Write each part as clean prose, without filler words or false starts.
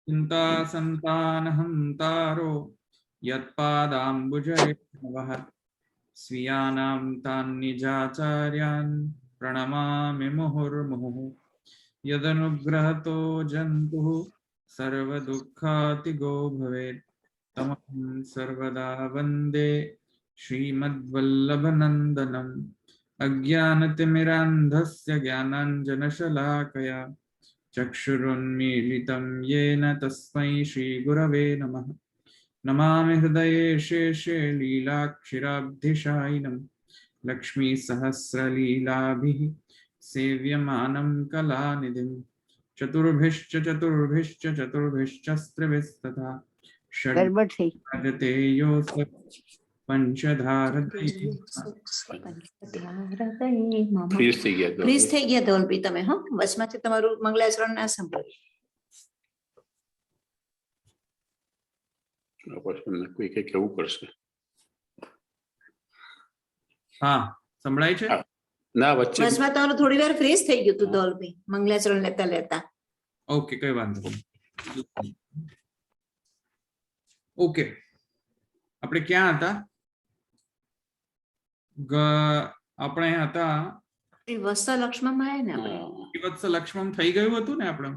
चिंता संतानहंतारो यत्पादाम्बुजरेणवः स्वीयानां तान् निजाचार्यान् प्रणमामि मुहुर्मुहुः यदनुग्रहतो जन्तुः सर्वदुःखातिगो भवेत् तमहं सर्वदा वन्दे श्रीमद्वल्लभनन्दनम् अज्ञानतिमिरान्धस्य ज्ञानाञ्जनशलाकया चक्षुरुन्मीलितं येन तस्मै श्रीगुरवे नमः। नमामि हृदये शेषे लीलाक्षिराब्धिशायिनं लक्ष्मीसहस्रलीलाभिः सेव्यमानं कलानिधिं चतुर्भिश्च चतुर्भिश्च चतुर्भिश्चस्त्रिभिस्तथा गड़बड़ थी। षड्जते योऽसौ पंचधारतैः ફ્રીઝ થઈ ગયા તો ફ્રીઝ થઈ ગયા ધવલભાઈ તમે હો વચમાંથી તમારું મંગલાચરણ ના સાંભળ્યું. પછી તમને કોઈ કઈ કેવું પડશે. हाँ संभळाय छे ના વચ્ચે વચમાં તમારું થોડી વાર ફ્રીઝ થઈ ગયું હતું ધવલભાઈ મંગલાચરણ લેતા લેતા. ओके कई वांधो नहीं ओके આપણે ક્યાં હતા આપણે હતા એ વત્સા લક્ષ્મણમાં આયા ને આપણે. વત્સ લક્ષ્મણ થઈ ગયું હતું ને આપણે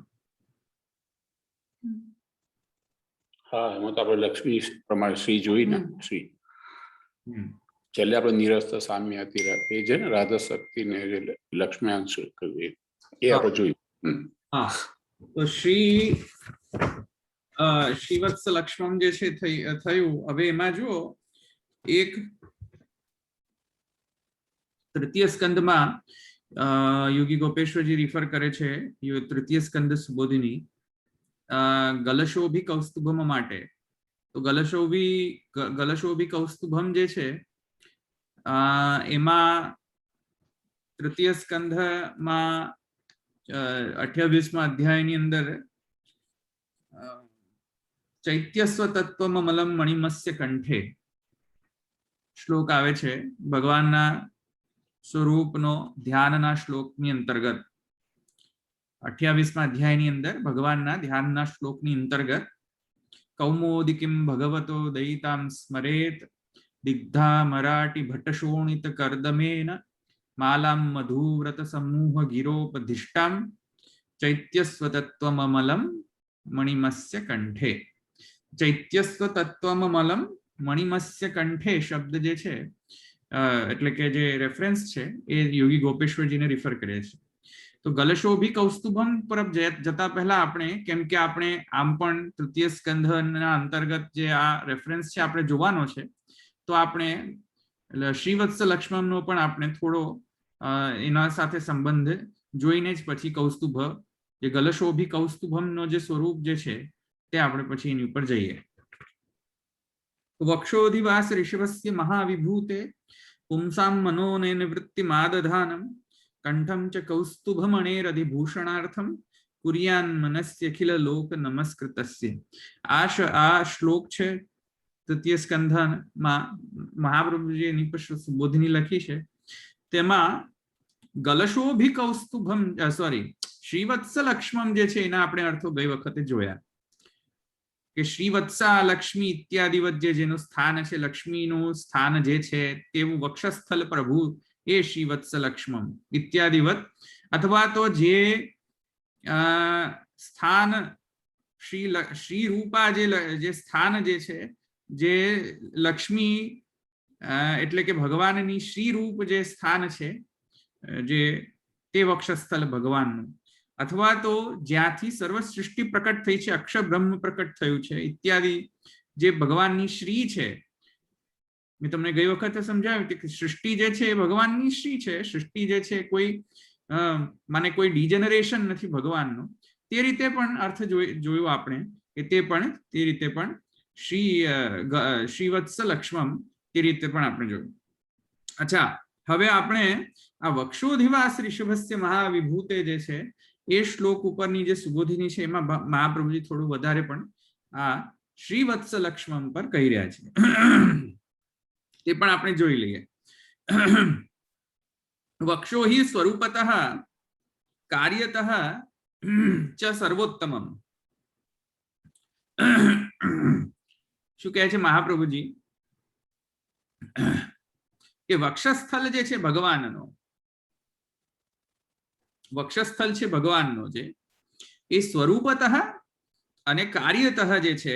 હા એમાં તો આપણે લક્ષ્મી પ્રમાણે શ્રી જોઈ ને શ્રી છેલ્લે આપણે નિરસ્ત સામ્યાતિ એ છે ને રાધા શક્તિ ને લક્ષ્મ્યાંશ એ આપણે જોયું. हाँ तो श्री श्रीवत्स लक्ष्मण जे छे थयुं हवे एमां जुओ एक तृतीय स्कंद में योगी गोपेश्वरजी रिफर करे छे तृतीय स्कंद सुबोधिनी गलशोभी कौस्तुभम माटे। तो गलशोभी कौस्तुभम जे छे एमां तृतीय स्कंध में 28 अध्याय अंदर चैत्यस्व तत्वमलम मणिमस्य कंठे श्लोक आवे छे भगवान ना स्वरूप नो ध्यान ना श्लोक नी अंतर्गत 28 अध्याय नी अंदर भगवान ना ध्यान ना श्लोक नी अंतर्गत कौमोदिकीं भगवतो दयितां स्मरेत दिग्धा मराठी भट्टशोणित कर्दमेन मालां मधुव्रत समूह गिरोपधिष्टां चैत्यस्व तत्वमलम मणिमस्य कंठे। चैत्यस्व तत्वमलम मणिमस्य कंठे शब्द जे छे એટલે કે જે રેફરન્સ છે એ યોગી ગોપેશ્વરજીને રિફર કરે છે। તો ગલશોભી કૌસ્તુભમ પર જતા પહેલા આપણે કેમ કે આપણે આમ પણ તૃતીય સ્કંધના અંતર્ગત જે આ રેફરન્સ છે આપણે જોવાનો છે તો આપણે શ્રીવત્સ લક્ષ્મણનો પણ આપણે થોડો એના સાથે સંબંધ જોઈને જ પછી કૌસ્તુભ જે ગલશોભી કૌસ્તુભમનો જે સ્વરૂપ જે છે તે આપણે પછી એની ઉપર જઈએ। वक्षोधिवास ऋषभस्य महाविभूते पुंसां मनोनेन वृत्तिमादधानं कंठं च कौस्तुभमणेरधिभूषणार्थं कुर्यान् मनस्यखिल लोक नमस्कृतस्य। आ श्लोक छे तृतीय स्कंधमां महाप्रभुजीनी सुबोधिनी लखी छे तेमां गलशोभी कौस्तुभम सॉरी श्रीवत्स लक्ष्मण जे छे एना आपणे अर्थो गई वखते जोया કે શ્રીવત્સા લક્ષ્મી ઇત્યાદિવત જેનું સ્થાન છે લક્ષ્મીનું સ્થાન જે છે તેવું વક્ષસ્થલ પ્રભુ એ શ્રીવત્સ લક્ષ્મણ ઇત્યાદિવત અથવા તો જે સ્થાન શ્રી રૂપા જે સ્થાન જે છે જે લક્ષ્મી એટલે કે ભગવાનની શ્રી રૂપ જે સ્થાન છે જે તે વક્ષસ્થલ ભગવાનનું अथवा तो ज्याथी सर्व सृष्टि प्रकट थई छे अक्षर ब्रह्म प्रकट थयुं छे इत्यादि जे भगवाननी श्री छे। मैं तमने गई वखते समझाव्युं कि सृष्टि जे छे भगवाननी श्री छे। सृष्टि जे छे कोई माने कोई डिजेनरेशन नथी भगवाननो ते रीते पण अर्थ जोयो आपणे के ते पण ते रीते पण श्रीवत्स लक्ष्मण ते रीते पण आपणे जोयुं। अच्छा हवे आपणे आ वक्षोधिवास ऋषभस्य महाविभूते जे छे ए श्लोक उपरनी जे सुबोधिनी छे एमां महाप्रभुजी थोड़ुं वधारे पण आ श्रीवत्स लक्ष्मण पर कही रह्या छे ते पण आपणे जोई लईए। वक्षो हि स्वरूपतः कार्यतः च सर्वोत्तमम्। શું કહે છે મહાપ્રભુજી કે વક્ષસ્થલ જે છે ભગવાનનો, વક્ષસ્થલ છે ભગવાનનો જે એ સ્વરૂપતઃ અને કાર્યતઃ જે છે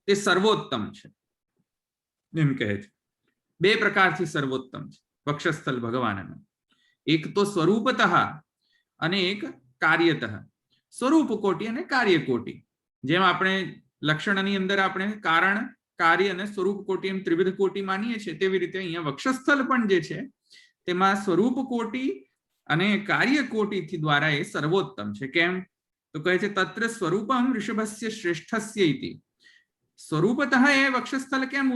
તે સર્વોત્તમ છે એમ કહે છે. બે પ્રકારથી સર્વોત્તમ છે વક્ષસ્થલ ભગવાનનો, એક તો સ્વરૂપતઃ અને એક કાર્યતઃ. સ્વરૂપ કોટી અને કાર્ય કોટી, જેમ આપણે લક્ષણની અંદર આપણે કારણ, કાર્ય અને સ્વરૂપ કોટી એમ ત્રિવિધ કોટી માનીએ છીએ, તેવી રીતે અહીંયા વક્ષસ્થલ પણ જે છે તેમાં સ્વરૂપ કોટી અને કાર્ય કોટી દ્વારા એ સર્વોત્તમ છે. કેમ તો કહે છે તત્ર સ્વરૂપમ ઋષભસ્ય શ્રેષ્ઠસ્ય ઇતિ. સ્વરૂપતઃ એ વક્ષસ્થલ કેમ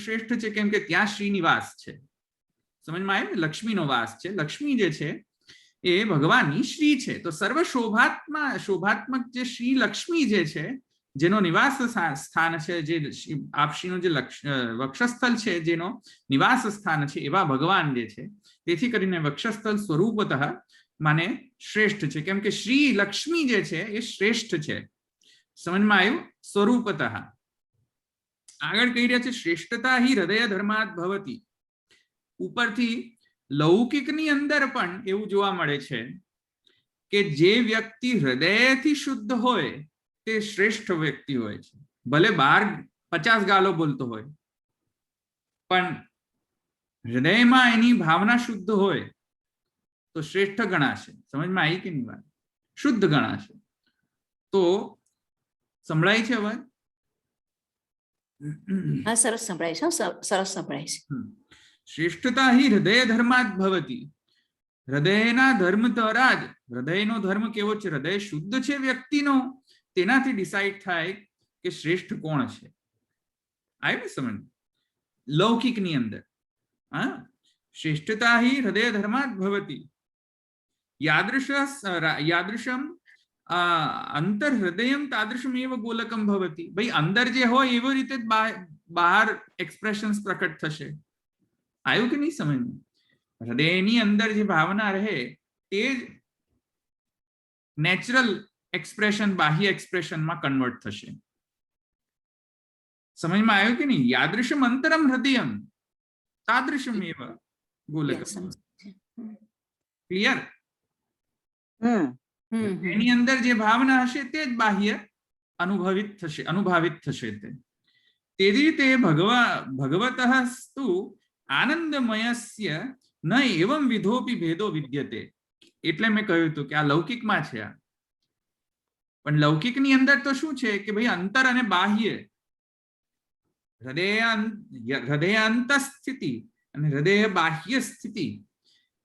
શ્રેષ્ઠ છે? કેમ કે ત્યાં શ્રીનિવાસ છે. સમજમાં આવ્યું? લક્ષ્મીનો વાસ છે. લક્ષ્મી જે છે એ ભગવાનની શ્રી છે. તો સર્વ શોભાત્મક જે શ્રી લક્ષ્મી જે છે, જેનો નિવાસ સ્થાન છે, જે આપશ્રીનું જે વક્ષસ્થલ છે જેનો નિવાસ સ્થાન છે, એવા ભગવાન જે છે, તેથી કરીને વક્ષસ્થલ સ્વરૂપતઃ માને શ્રેષ્ઠ છે. કેમ કે શ્રી લક્ષ્મી જે છે એ શ્રેષ્ઠ છે. સમજમાં આવ્યું? સ્વરૂપતઃ. આગળ કહી રહ્યા છે શ્રેષ્ઠતા હિ હૃદય ધર્માત ભવતી. ઉપરથી લૌકિકની અંદર પણ એવું જોવા મળે છે કે જે વ્યક્તિ હૃદયથી શુદ્ધ હોય તે શ્રેષ્ઠ વ્યક્તિ હોય છે. ભલે બહાર 50 ગાલો બોલતો હોય, પણ હૃદયમાં એની ભાવના શુદ્ધ હોય તો શ્રેષ્ઠ ગણાશે. સમજમાં આવી કે નહીં વાત? શુદ્ધ ગણાશે. તો સંભળાય છે અવાજ? હા, સરસ સંભળાય છે. સરસ સંભળાય છે. શ્રેષ્ઠતા હિ હૃદય ધર્માત ભવતી. હૃદયના ધર્મ દ્વારા જ, હૃદયનો ધર્મ કેવો છે? હૃદય શુદ્ધ છે વ્યક્તિનો, તેનાથી ડિસાઈડ થાય કે શ્રેષ્ઠ કોણ છે. આવ્યું સમજ? લૌકિકની અંદર હા, શ્રેષ્ઠતા હિ હૃદય ધર્માત ભવતી યાદૃશમ અંતર હૃદયમ તાદૃશમ એવ ગોલકમ ભવતી. ભાઈ અંદર જે હોય એવી રીતે જ બહાર એક્સપ્રેશન્સ પ્રકટ થશે. આવ્યું કે નહીં સમજ? હૃદયની અંદર જે ભાવના રહે તે જ નેચરલ એક્સપ્રેશન બાહ્ય એક્સપ્રેશનમાં કન્વર્ટ થશે. સમજમાં આવ્યું કે નહીં? યાદૃશમ અંતરમ હૃદયમ તાદૃશમ એવ ગોલકમ. ક્લિયર? એની અંદર જે ભાવના હશે તે જ બાહ્ય અનુભાવિત થશે. તેવી રીતે ભગવતઃ આનંદમયસ્ય ન એવં વિધોપી ભેદો વિદ્યતે. એટલે મેં કહ્યું હતું કે આ લૌકિકમાં છે. પણ લૌકિકની અંદર તો શું છે કે ભાઈ અંતર અને બાહ્ય, હૃદય અંત સ્થિતિ અને હૃદય બાહ્ય સ્થિતિ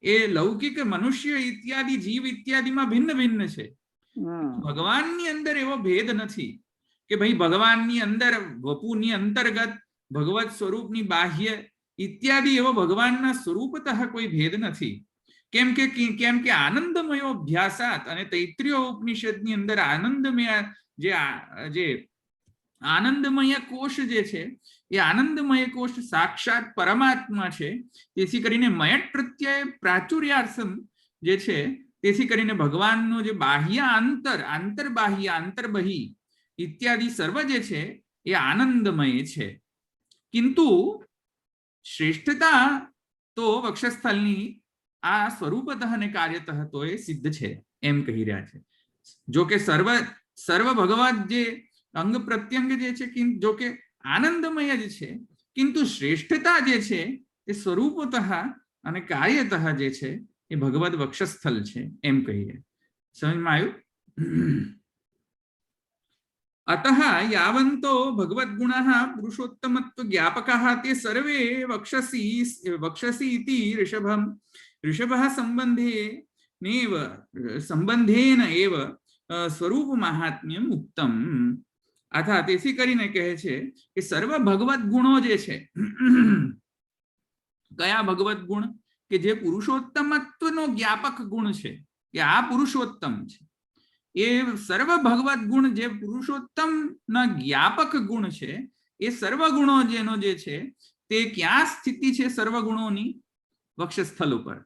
એ લૌકિક મનુષ્ય ઇત્યાદિ જીવ ઇત્યાદિમાં ભિન્ન ભિન્ન છે. ભગવાનની અંદર એવો ભેદ નથી કે ભાઈ ભગવાનની અંદર વપુની અંતર્ગત ભગવત સ્વરૂપની બાહ્ય ઇત્યાદિ એવો ભગવાનના સ્વરૂપતઃ કોઈ ભેદ નથી. કેમ કે આનંદમયો અભ્યાસાત, અને તૈત્રીય ઉપનિષદની અંદર આનંદમય જે આનંદમય કોષ જે છે એ આનંદમય કોષ સાક્ષાત પરમાત્મા છે. તેથી કરીને મયટ પ્રત્યય પ્રાચુર્યાર્થમ જે છે, તેથી કરીને ભગવાનનો જે બાહ્ય આંતરબાહ્ય આંતરબહી ઇત્યાદિ સર્વ જે છે એ આનંદમય છે. કિંતુ શ્રેષ્ઠતા તો વક્ષસ્થલની આ સ્વરૂપતઃ અને કાર્યતઃ તો એ સિદ્ધ છે એમ કહી રહ્યા છે. જો કે સર્વ ભગવત જે અંગ પ્રત્યંગ જે છે જો કે આનંદમય જ છે, કિંતુ શ્રેષ્ઠતા જે છે એ સ્વરૂપતઃ અને કાર્યતઃ જે છે એ ભગવદ વક્ષસ્થલ છે એમ કહીએ. સમજમાં આવ્યું? અતઃ યાવંતો ભગવદ ગુણઃ પુરુષોત્તમત્વ જ્ઞાપકાઃ તે સર્વે વક્ષસી ઇતિ ऋषभः સંબંધેન એવ સ્વરૂપ મહાત્મ્યમ ઉક્તમ. અર્થાત તેથી કરીને કહે છે કે સર્વ ભગવત ગુણો જે છે, કયા ભગવત ગુણ? કે જે પુરુષોત્તમત્વનો જ્ઞાપક ગુણ છે, કે આ પુરુષોત્તમ છે, એ સર્વ ભગવત ગુણ જે પુરુષોત્તમ ના જ્ઞાપક ગુણ છે, એ સર્વ ગુણો જેનો જે છે તે ક્યાં સ્થિતિ છે? સર્વ ગુણોની વક્ષસ્થલ ઉપર.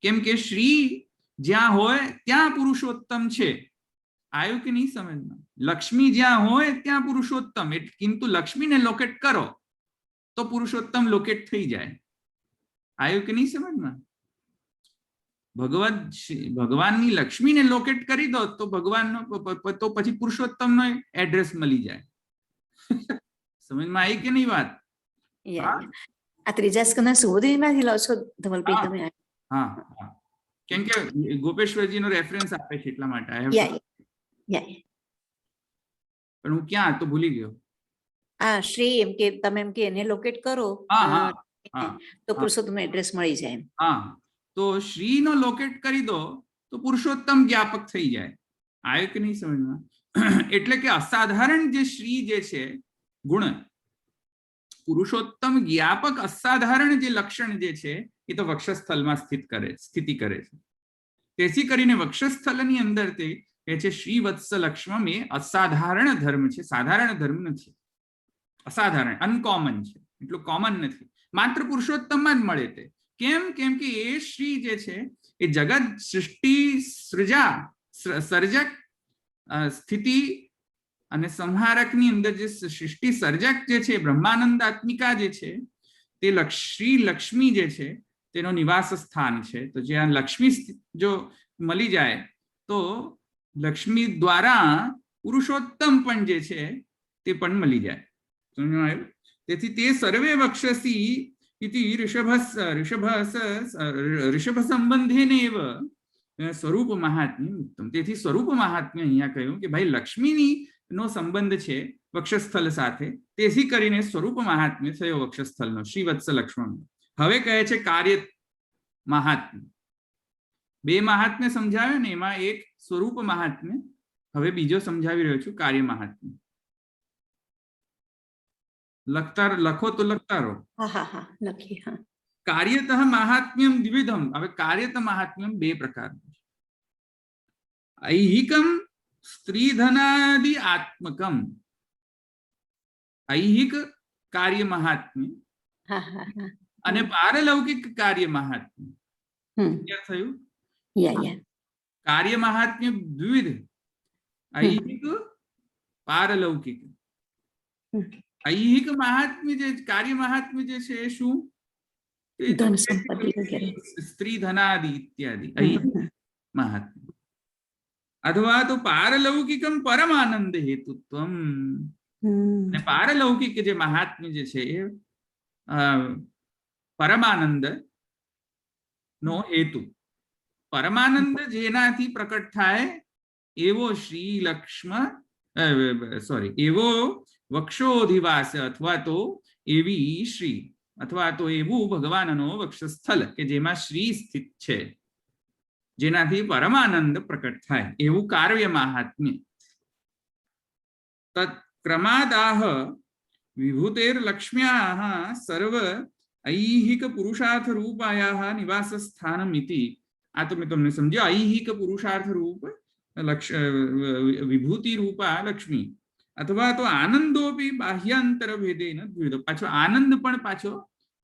કેમ કે શ્રી જ્યાં હોય ત્યાં પુરુષોત્તમ છે. आयु के नहीं समझना। लक्ष्मी ज्યાં હોય ત્યાં પુરુષોત્તમ, किंतु લક્ષ્મીને લોકેટ કરો તો પુરુષોત્તમ લોકેટ થઈ જાય। आयु के नहीं समझना। ભગવાનની લક્ષ્મીને લોકેટ કરી દો તો ભગવાનનો તો પછી પુરુષોત્તમનો એડ્રેસ મળી જાય। સમજમાં આવી કે નહીં વાત? આ ત્રીજા સ્કંદના સુબોધીમાંથી લો છો ધવલભાઈ તમે? હા હા, કેમ કે ગોપેશ્વરજીનો રેફરન્સ આપે છે એટલા માટે પણ હું ક્યાં તો ભૂલી ગયો। આ શ્રી એમ કે તમે એમ કે એને લોકેટ કરો તો પુરુષોત્તમ એડ્રેસ મળી જાય। હા, તો શ્રીનો લોકેટ કરી દો તો પુરુષોત્તમ જ્ઞાપક થઈ જાય। આયો કે નહીં સમજમાં? એટલે કે અસાધારણ જે શ્રી જે છે ગુણ, પુરુષોત્તમ જ્ઞાપક અસાધારણ જે લક્ષણ જે છે એ તો વક્ષસ્થલમાં સ્થિતિ કરે છે। તેથી કરીને વક્ષસ્થલની અંદર તે કહે છે શ્રીવત્સ લક્ષ્મમ એ અસાધારણ ધર્મ છે, સાધારણ ધર્મ નથી, અસાધારણ અનકોમન છે, એટલું કોમન નથી, માત્ર પુરુષોત્તમમાં જ મળે તે। કેમ? કેમ કે એ શ્રી જે છે એ જગત સૃષ્ટિ સૃજા સર્જક સ્થિતિ અને સંહારકની અંદર જે સૃષ્ટિ સર્જક જે છે બ્રહ્માનંદાત્મિકા જે છે તે શ્રી લક્ષ્મી જે છે તેનો નિવાસ સ્થાન છે। તો જ્યાં લક્ષ્મી જો મળી જાય તો લક્ષ્મી દ્વારા પુરુષોત્તમ પણ જે છે તે પણ મળી જાય। સમજમાં? તેથી તે સર્વે વક્ષસી इति ऋषभ संबंधेनेव स्वरूप महात्म्य उत्तम। તેથી સ્વરૂપ મહાત્મ્ય અહીંયા કહ્યું કે ભાઈ લક્ષ્મીની નો સંબંધ છે વક્ષસ્થલ સાથે, તેથી કરીને સ્વરૂપ મહાત્મ્ય થયો વક્ષસ્થલનો શ્રીવત્સ લક્ષ્મણ। હવે કહે છે કાર્ય મહાત્મ્ય। બે મહાત્મ્ય સમજાવ્યો ને, એમાં એક સ્વરૂપ મહાત્મ્ય, હવે બીજો સમજાવી રહ્યો છું કાર્ય મહાત્મ્ય। લખો તો લખતા રહો। કાર્યતઃ મહાત્મ્યમ દ્વિવિધમ। હવે કાર્યતઃ મહાત્મ્યમ બે પ્રકારનું છે। ઐહિકમ સ્ત્રીધનાદિ આત્મકમ, ઐહિક કાર્ય મહાત્મ્ય અને પારલૌકિક કાર્ય મહાત્મ્ય। ક્યાં થયું? કાર્ય મહાત્મ્ય દ્વિવિધ, ઐહિક પારલૌકિક। ऐहिक महात्म्य जे कार्य महात्म्य जे छे शुं? स्त्री धनादि इत्यादि ऐहिक महात्म्य। अथवा तो पारलौकिकम परमानंद हेतुत्वम। ने पारलौकिक जे महात्म्य जे छे परमानंद नो हेतु, परमानंद जेनाथी प्रकट थाय एवो श्री लक्ष्म एवो वक्षोधिवास अथवा तो एवी श्री अथवा तो एवं भगवाननो वक्षस्थल के जेमा श्री स्थित छे, जेनाथी परमानंद प्रकट थाय एवं कार्य महात्म्य। तत्क्रमादाह विभूतेर्लक्ष्म्याः सर्व ऐहिक पुरुषार्थ रूपायाः निवास स्थानमिति। आ तो मैं तुमने समझो, ऐहिक पुरुषार्थ रूप विभूति रूपा लक्ष्मी अथवा तो आनंदोपि बाह्यांतर भेदेन द्विविध। पाछो आनंद पण पाछो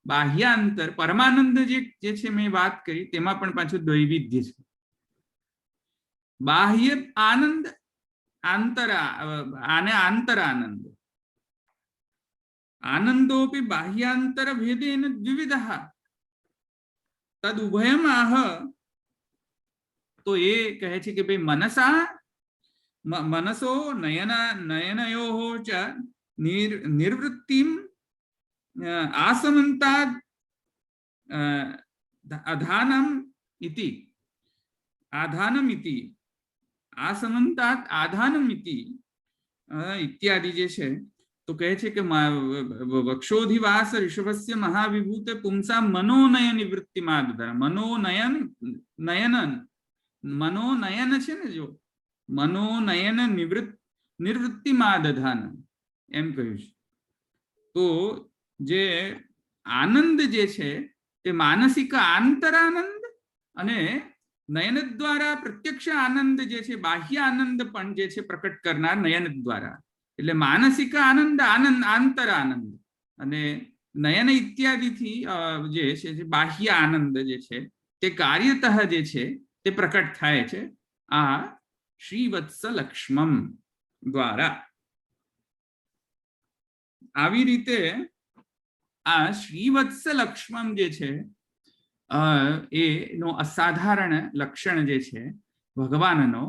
बाह्यांतर, परमानंद जे छे मैं बात करी तेमां पण पाछो द्वैविध्य छे। बाह्य आनंद आंतर आनंद, आनंदोपि बाह्यांतर भेदेन द्विविधः तदुभयम आह। तो ये कहे छे कि भाई मनसा मनसो नयनयोः च निर्वृत्तिम आसमन्तात् आधानम इति आसमन्तात् आधानम इति इत्यादि जे छे। तो कहे छे कि वक्षोधिवास ऋषभस्य महाविभूत पुंसा मनोनय निवृत्तिमाद। मनोनयन छे ने जो मनोनयन निर्वृत्तिमादधान एम कह્યું છે। तो जे आनंद जे छे ते मानसिक आंतरानंद अने नयन द्वारा प्रत्यक्ष आनंद जे छे बाह्य आनंद पण जे छे प्रकट करनार नयन द्वारा, એટલે मानसिक आनंद आंतरानंद अने नयन इत्यादि थी जे छे बाह्य आनंद जे छे ते कार्यतः जे छे ते प्रकट थाय छे आ શ્રીવત્સલક્ષ્મમ દ્વારા. આવી રીતે આ શ્રીવત્સલક્ષ્મમ જે છે એનો અસાધારણ લક્ષણ જે છે ભગવાનનો,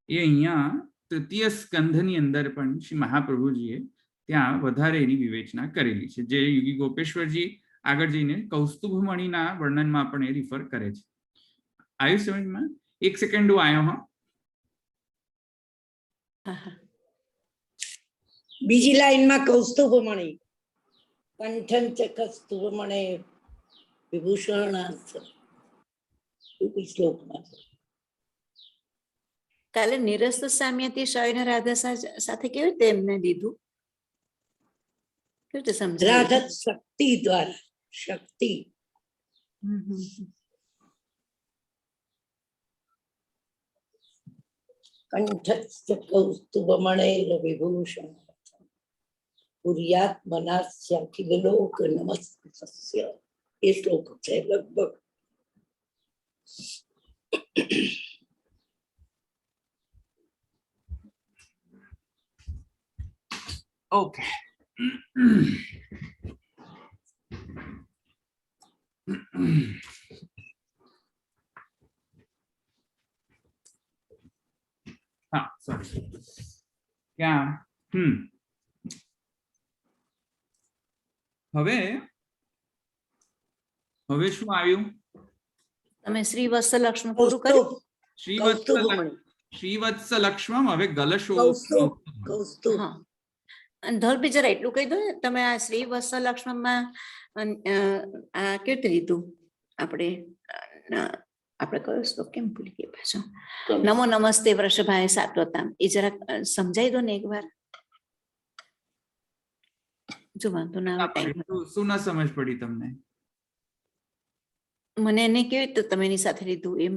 એ અહીંયા તૃતીય સ્કંધની અંદર પણ શ્રી મહાપ્રભુજીએ ત્યાં વધારે એની વિવેચના કરેલી છે, જે યોગી ગોપેશ્વરજી આગળ જઈને કૌસ્તુભમણીના વર્ણનમાં પણ એ રિફર કરે છે. આવ્યું સમજમાં? એક સેકન્ડ હું આવ્યો. બીજી લાઈનમાં કૌસ્તુભમણી કંઠન ચ કસ્તુભમણે વિભૂષણાર્થ શ્લોકમાં કાલે નિરસ્ત સામ્યથી શયન રાધા સાથે કેવી રીતે એમને દીધું? કેવી રીતે સમજાયું? રાધા શક્તિ દ્વારા, શક્તિ કંઠસ્થ કૌસ્તુભમણે વિભૂષણ પુર્યાત મનાસ્યાખિલ લોક નમસ્કૃત્ય. એ શ્લોક છે લગભગ. ઓકે. હા, સોરી. ક્યાં? હવે શું આવ્યું? તમે શ્રીવત્સલક્ષ્મ પૂરું કર્યું? શ્રીવત્સલક્ષ્મમ. હવે ગલશો. ધોલભી જરા એટલું કહી દો ને, તમે આ શ્રીવત્સલક્ષ્મમાં આ કેવી રીતે લીધું? આપણે કયો શ્લોક કેમ ભૂલી ગયા પાછો? નમો નમસ્તે વૃષભાય સાત્વતામ. એ જરા સમજાઈ દો ને એકવાર. જો વાંધો ના આવે ટાઈમ. શું ના સમજ પડી તમને? મને એને કેવી રીતે તમે એની સાથે લીધું એમ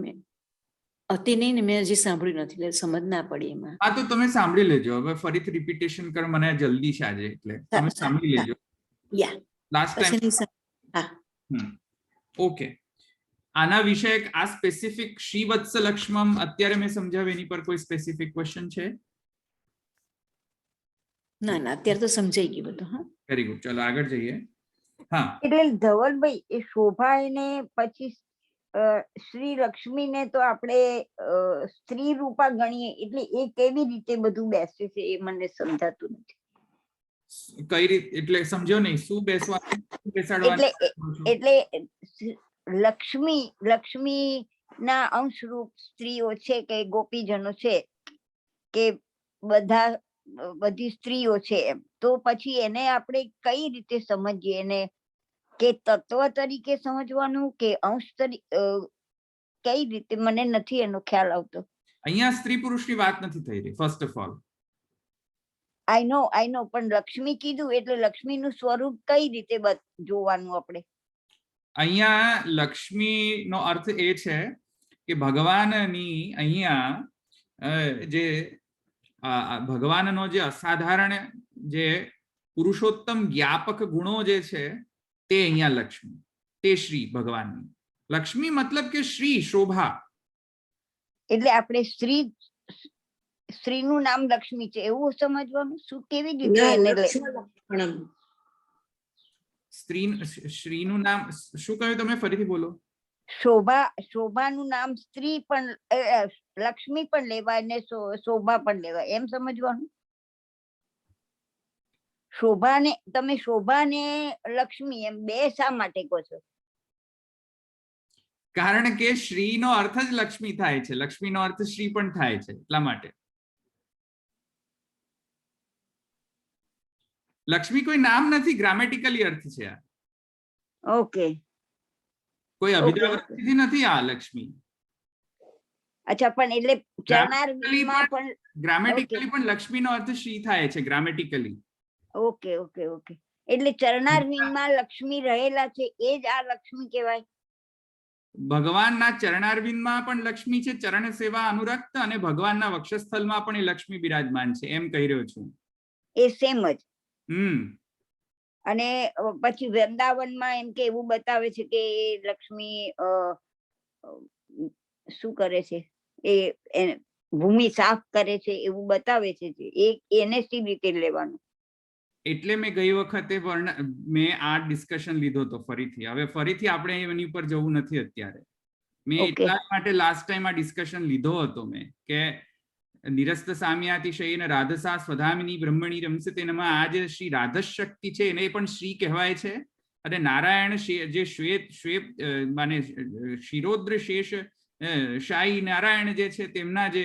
હતી નહીં ને, મેં હજી સાંભળ્યું નથી એટલે સમજ ના પડી એમાં. હા, તો તમે સાંભળી લેજો. હવે ફરીથી રિપીટેશન કર, મને જલ્દી છે આજે, એટલે તમે સાંભળી લેજો. Last time. હા, ઓકે. આના વિશે આ સ્પેસિફિક શ્રીવત્સલક્ષ્મમ અત્યારે મેં સમજાવ્યું, એની પર કોઈ સ્પેસિફિક ક્વેશ્ચન છે? ના ના, અત્યારે તો સમજાઈ ગયું બધું. હા, વેરી ગુડ. ચલો આગળ જઈએ. હા, એટલે ધવલભાઈ, એ શોભા એને પછી શ્રી લક્ષ્મીને તો આપણે સ્ત્રી રૂપા ગણીએ, એટલે એ કેવી રીતે બધું બેસે છે એ મને સમજાતું નથી. કઈ રીતે એટલે સમજો નહીં. શું બેસવાનું, બેસાડવાનું? એટલે લક્ષ્મી ના અંશરૂપ સ્ત્રીઓ છે કે ગોપીજનો છે કે બધી સ્ત્રીઓ છે એમ, તો પછી એને આપણે કઈ રીતે સમજીએ? એને કે તત્વ તરીકે સમજવાનું કે અંશ તરીકે, કઈ રીતે? મને નથી એનો ખ્યાલ આવતો. અહીંયા સ્ત્રી પુરુષની વાત નથી થઈ રહી. ફર્સ્ટ ઓફ ઓલ આઈ નો પણ લક્ષ્મી કીધું એટલે લક્ષ્મીનું સ્વરૂપ કઈ રીતે જોવાનું આપણે? અહીંયા લક્ષ્મી નો અર્થ એ છે કે ભગવાનની અહીંયા જે ભગવાનનો જે અસાધારણ જે પુરુષોત્તમ જ્ઞાપક ગુણો જે છે તે અહીંયા લક્ષ્મી, તે શ્રી ભગવાનની. લક્ષ્મી મતલબ કે શ્રી, શોભા. એટલે આપણે સ્ત્રીનું નામ લક્ષ્મી છે એવું સમજવાનું? શું, કેવી રીતે? શ્રીનું નામ શું કહ્યું તમે? ફરીથી બોલો. શોભાનું નામ સ્ત્રી પણ, લક્ષ્મી પણ લેવાય ને શોભા પણ લેવાય, એમ સમજવાનું? તમે શોભાને લક્ષ્મી એમ બે શા માટે કહો છો? કારણ કે શ્રીનો અર્થ જ લક્ષ્મી થાય છે, લક્ષ્મીનો અર્થ શ્રી પણ થાય છે, એટલા માટે. લક્ષ્મી કોઈ નામ નથી, ગ્રામેટિકલી અર્થ છે આ. ઓકે. કોઈ અભિધાવૃત્તિથી નથી આ લક્ષ્મી. અચ્છા, પણ એટલે ચરણારવિંદમાં પણ ગ્રામેટિકલી પણ લક્ષ્મીનો અર્થ શ્રી થાય છે, ગ્રામેટિકલી. ઓકે. એટલે ચરણારવિંદમાં લક્ષ્મી રહેલા છે, એ જ આ લક્ષ્મી કહેવાય. ભગવાનના ચરણારવિંદમાં પણ લક્ષ્મી છે, ચરણ સેવા અનુરક્ત, અને ભગવાનના વક્ષસ્થળમાં પણ એ લક્ષ્મી બિરાજમાન છે, એમ કહી રહ્યો છું. એ સેમ જ. અને પછી વૃંદાવનમાં એમ કે એવું બતાવે છે કે લક્ષ્મી શું કરે છે, એ ભૂમિ સાફ કરે છે એવું બતાવે છે એને સી રીતે લેવાનું? એટલે મેં ગઈ વખતે મેં આ ડિસ્કશન લીધો હતો ફરીથી. હવે ફરીથી આપણે એની ઉપર જવું નથી અત્યારે. મેં એટલા માટે લાસ્ટ ટાઈમ આ ડિસ્કશન લીધો હતો મેં કે નિરસ્ત સામ્યાતિશયન રાધસા સ્વધામિની બ્રહ્મણી રમસતે નમઃ. આ જે શ્રી રાધસ શક્તિ છે એને પણ શ્રી કહેવાય છે, અને નારાયણ જે શ્વેત માને ક્ષીરોદ્ર શેષ શાહી નારાયણ જે છે તેમના જે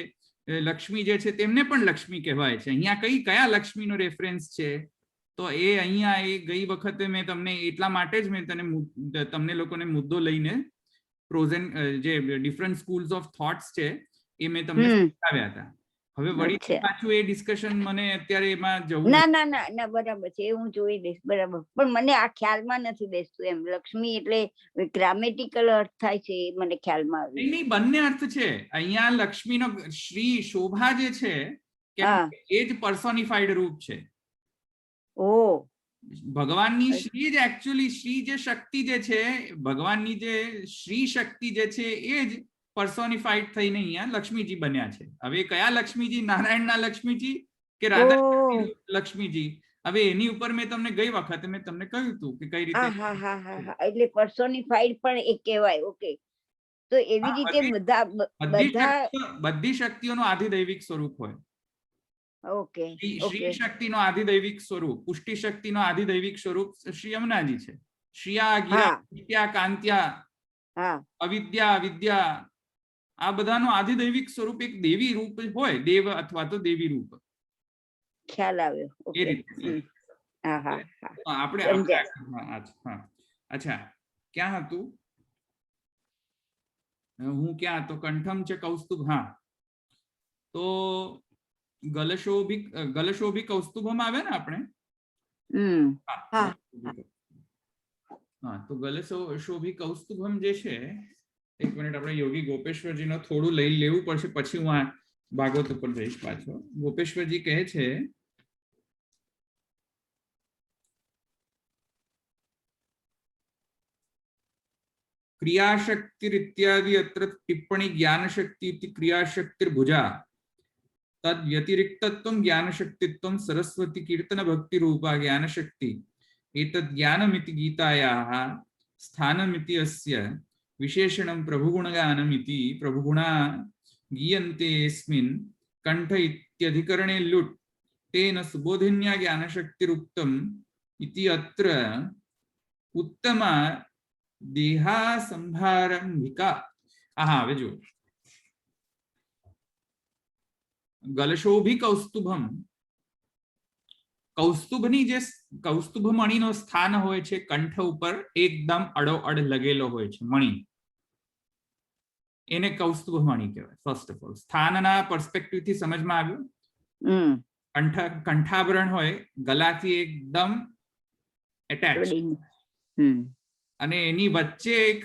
લક્ષ્મી જે છે તેમને પણ લક્ષ્મી કહેવાય છે. અહીંયા કયા લક્ષ્મીનો રેફરન્સ છે? તો એ અહીંયા એ ગઈ વખતે મેં તમને એટલા માટે જ મેં તમને લોકોને મુદ્દો લઈને પ્રોઝેન જે ડિફરન્ટ સ્કૂલ્સ ઓફ થોટ્સ છે એ મેં તમને સમજાવ્યા હતા. હવે વળી પાછું એ ડિસ્કશન મને અત્યારે એમાં જવું ના બરાબર છે, હું જોઈ લઈશ. બરાબર, પણ મને આ ખ્યાલમાં નથી બેસતું એમ. લક્ષ્મી એટલે ગ્રામેટિકલ અર્થ થાય છે એ મને ખ્યાલમાં આવ્યું. નહીં, બંને અર્થ છે અહીંયા. લક્ષ્મીનો શ્રી શોભા જે છે એ જ પર્સોનિફાઈડ રૂપ છે. ભગવાનની શ્રી જ એકચ્યુઅલી શ્રી જે શક્તિ જે છે, ભગવાનની જે શ્રી શક્તિ જે છે એ જ પર્સોનિફાઈડ થઈને અહીંયા લક્ષ્મીજી બન્યા છે. હવે કયા લક્ષ્મીજી? નારાયણના લક્ષ્મીજી કે રાધા લક્ષ્મીજી? હવે એની ઉપર મેં તમને ગઈ વખતે મેં તમને કહ્યું હતું કે કઈ રીતે. એટલે પર્સોનિફાઈડ પણ એક કહેવાય. ઓકે, તો એવી રીતે બધી શક્તિઓનું આધિદૈવિક સ્વરૂપ હોય. ઓકે, શ્રી શક્તિનો આધિદૈવિક સ્વરૂપ, પુષ્ટિ શક્તિનો આધિદૈવિક સ્વરૂપ શ્રી યમુનાજી છે. શ્રિયા, ગિરા, વિદ્યા, કાંત્યા, અવિદ્યા, વિદ્યા, આ બધાનું આધિદૈવિક સ્વરૂપ એક દેવી રૂપ હોય, દેવ અથવા તો દેવી રૂપ. ખ્યાલ આવ્યો. એ રીતે આપણે અચ્છા, ક્યાં હતું હું? ક્યાં હતો? કંઠમ છે કૌસ્તુભ. હા, તો ગલશોભી કૌસ્તુભમ આવે ને આપણે. તો ગલશોભી કૌસ્તુભમ જે છે, એક મિનિટ, આપણે યોગી ગોપેશ્વરજીનો થોડું લઈ લેવું પડશે, પછી હું આ ભાગવત ઉપર જઈશ પાછો. ગોપેશ્વરજી કહે છે ક્રિયાશક્તિરિત્યાદિ અત્ર ટિપ્પણી જ્ઞાનશક્તિ ઇતિ ક્રિયાશક્તિર્ભુજા તદ વ્યતિરિક્તત્વમ જ્ઞાનશક્તિત્વમ સરસ્વતી કીર્તન ભક્તિ રૂપા જ્ઞાનશક્તિ એતદ જ્ઞાનમિતિ ગીતાયાઃ સ્થાનમિતિ અસ્ય વિશેષણમ પ્રભુગુણગાનમિતિ પ્રભુગુણા ગીયન્તેસ્મિન કંઠ ઇત્યધિકરણે લુટ તેન સુબોધિન્યા જ્ઞાનશક્તિરુક્તમ ઇતિ અત્ર ઉત્તમા દેહા સંભારંભિકા. હવે જો ગલશોભી કૌસ્તુભમ, કૌસ્તુભની જે કૌસ્તુભ મણીનો સ્થાન હોય છે કંઠ ઉપર એકદમ અડોઅડ લગેલો હોય છે મણી, એને કૌસ્તુભ મણી કહેવાય. ફર્સ્ટ ઓફ ઓલ સ્થાનના પર્સપેક્ટિવ થી સમજમાં આવ્યું. કંઠાભરણ હોય, ગલાથી એકદમ એટેચ, અને એની વચ્ચે એક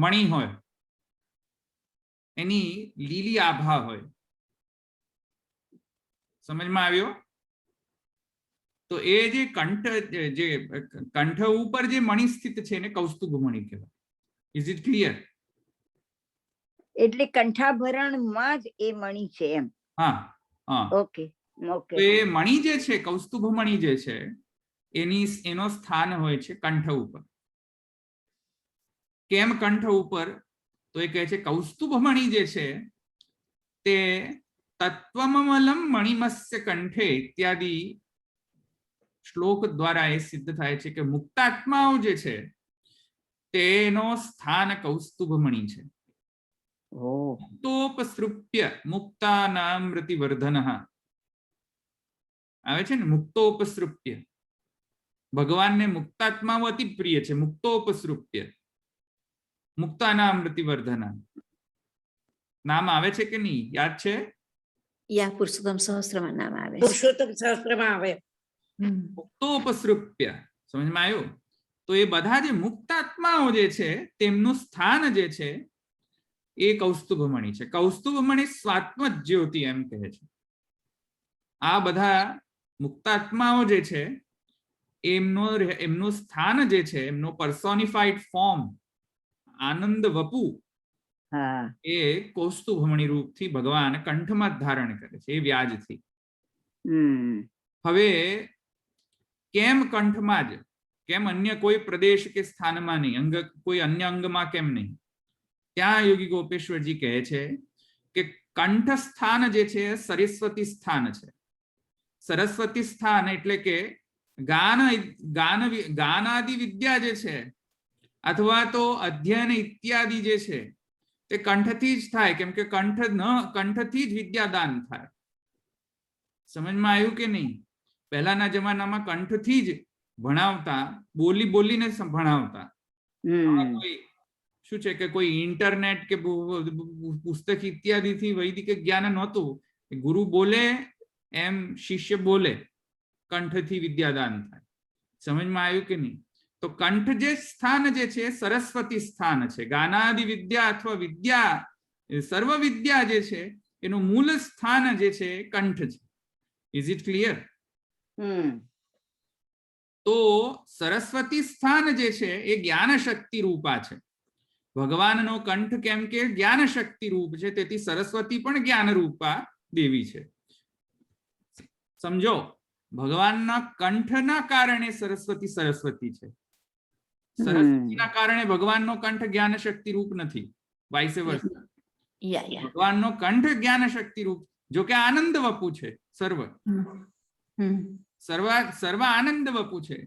મણી હોય, એની લીલી આભા હોય. સમજમાં આવ્યો? તો એ જે કંઠ ઉપર જે મણી સ્થિત છે એને કૌસ્તુભ મણી કહેવાય. Is it clear? એટલે કંઠાભરણમાં જ એ મણી છે એમ. ઓકે. તો એ મણી જે છે, કૌસ્તુભ મણી જે છે, એનો સ્થાન હોય છે કંઠ ઉપર. કેમ કંઠ ઉપર? તો એ કહે છે કૌસ્તુભ મણી જે છે તે તત્વમલમ મણિમસ્ય કંઠે ઇત્યાદિ શ્લોક દ્વારા એ સિદ્ધ થાય છે કે મુક્તાત્માઓ જે છે તેનો સ્થાન કૌસ્તુભ મણી છે. મુક્તોપસૃપ્ય મુક્તાનામૃતિવર્ધનઃ આવે છે ને, મુક્તોપસૃપ્ય. ભગવાનને મુક્તાત્માઓ અતિ પ્રિય છે. મુક્તોપસૃપ્ય મુક્તાનામૃતિવર્ધન નામ આવે છે કે નહીં? યાદ છે? પુરુષોત્તમ સહસ્ત્રમાં નામ આવે. પુરુષોત્તમ સહસ્ત્રમાં આવે. મુક્તોપસૃપ્ય. સમજમાં આવ્યું? તો એ બધા જે મુક્તાત્માઓ જે છે તેમનું સ્થાન જે છે એ કૌસ્તુભમણી છે. કૌસ્તુભમણી સ્વાત્મ જ્યોતિ એમ કહે છે. આ બધા મુક્તાત્માઓ જે છે એમનું સ્થાન જે છે, એમનો પર્સોનિફાઈડ ફોર્મ આનંદ વપુ હા એ કૌસ્તુભમણી રૂપથી ભગવાન કંઠમાં જ ધારણ કરે છે, એ વ્યાજથી. હવે કેમ કંઠમાં જ, કેમ અન્ય કોઈ પ્રદેશ કે સ્થાનમાં નહીં, અંગ કોઈ અન્ય અંગમાં કેમ નહીં? ત્યાં યોગી ગોપેશ્વરજી કહે છે કે કંઠ સ્થાન જે છે સરસ્વતી સ્થાન છે. સરસ્વતી સ્થાન એટલે કે ગાનાદિ વિદ્યા જે છે અથવા તો અધ્યયન ઇત્યાદિ જે છે તે કંઠથી જ થાય, કેમ કે કંઠથી જ વિદ્યાદાન થાય. સમજમાં આવ્યું કે નહીં? પહેલાના જમાનામાં કંઠથી જ ભણાવતા, બોલીને ભણાવતા. કોઈ શું છે કે કોઈ ઇન્ટરનેટ કે પુસ્તક ઇત્યાદિથી વૈદિક જ્ઞાન નહોતું. ગુરુ બોલે એમ શિષ્ય બોલે, કંઠથી વિદ્યાદાન થાય. સમજમાં આવ્યું કે નહીં? તો કંઠ જે સ્થાન જે છે સરસ્વતી સ્થાન છે. ગાનાદિ વિદ્યા અથવા વિદ્યા, સર્વ વિદ્યા જે છે એનું મૂળ સ્થાન જે છે કંઠ છે. Is it clear? તો સરસ્વતી સ્થાન જે છે એ જ્ઞાન શક્તિ રૂપા છે. ભગવાનનો કંઠ કેમ કે જ્ઞાન શક્તિ રૂપ છે, તેથી સરસ્વતી પણ જ્ઞાન રૂપા દેવી છે. સમજો, ભગવાનના કંઠના કારણે સરસ્વતી છે. સરસ્વતીના કારણે ભગવાનનો કંઠ જ્ઞાન શક્તિ રૂપ નથી. Vice versa. ભગવાનનો કંઠ જ્ઞાન શક્તિ રૂપ, જો કે આનંદ વપુ છે. સર્વ આનંદ વપુ છે.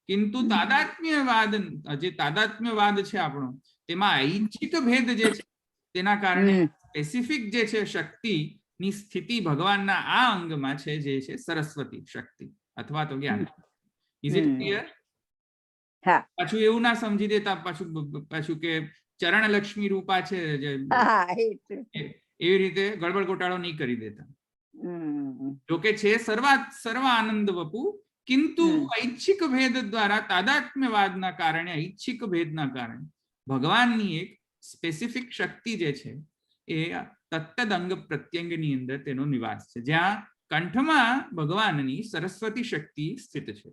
કિંતુ તાદાત્મ્યવાદ, જે તાદાત્મ્યવાદ છે આપણો, તેમાં ઐચ્છિક ભેદ જે છે તેના કારણે સ્પેસિફિક જે છે શક્તિની સ્થિતિ ભગવાનના આ અંગમાં છે, જે છે સરસ્વતી શક્તિ અથવા તો જ્ઞાન. Is it clear? પાછું એવું ના સમજી દેતા પાછું કે ચરણ લક્ષ્મી રૂપા છે, એવી રીતે ગડબડ ગોટાળો નહીં કરી દેતા. જોકે છે સર્વ આનંદ વપુ, કિંતુ ઐચ્છિક ભેદ દ્વારા, તાદાત્મ્યવાદના કારણે, ઐચ્છિક ભેદના કારણે ભગવાનની એક સ્પેસિફિક શક્તિ જે છે એ તત્તદ અંગ પ્રત્યંગની અંદર તેનો નિવાસ છે, જ્યાં કંઠમાં ભગવાનની સરસ્વતી શક્તિ સ્થિત છે.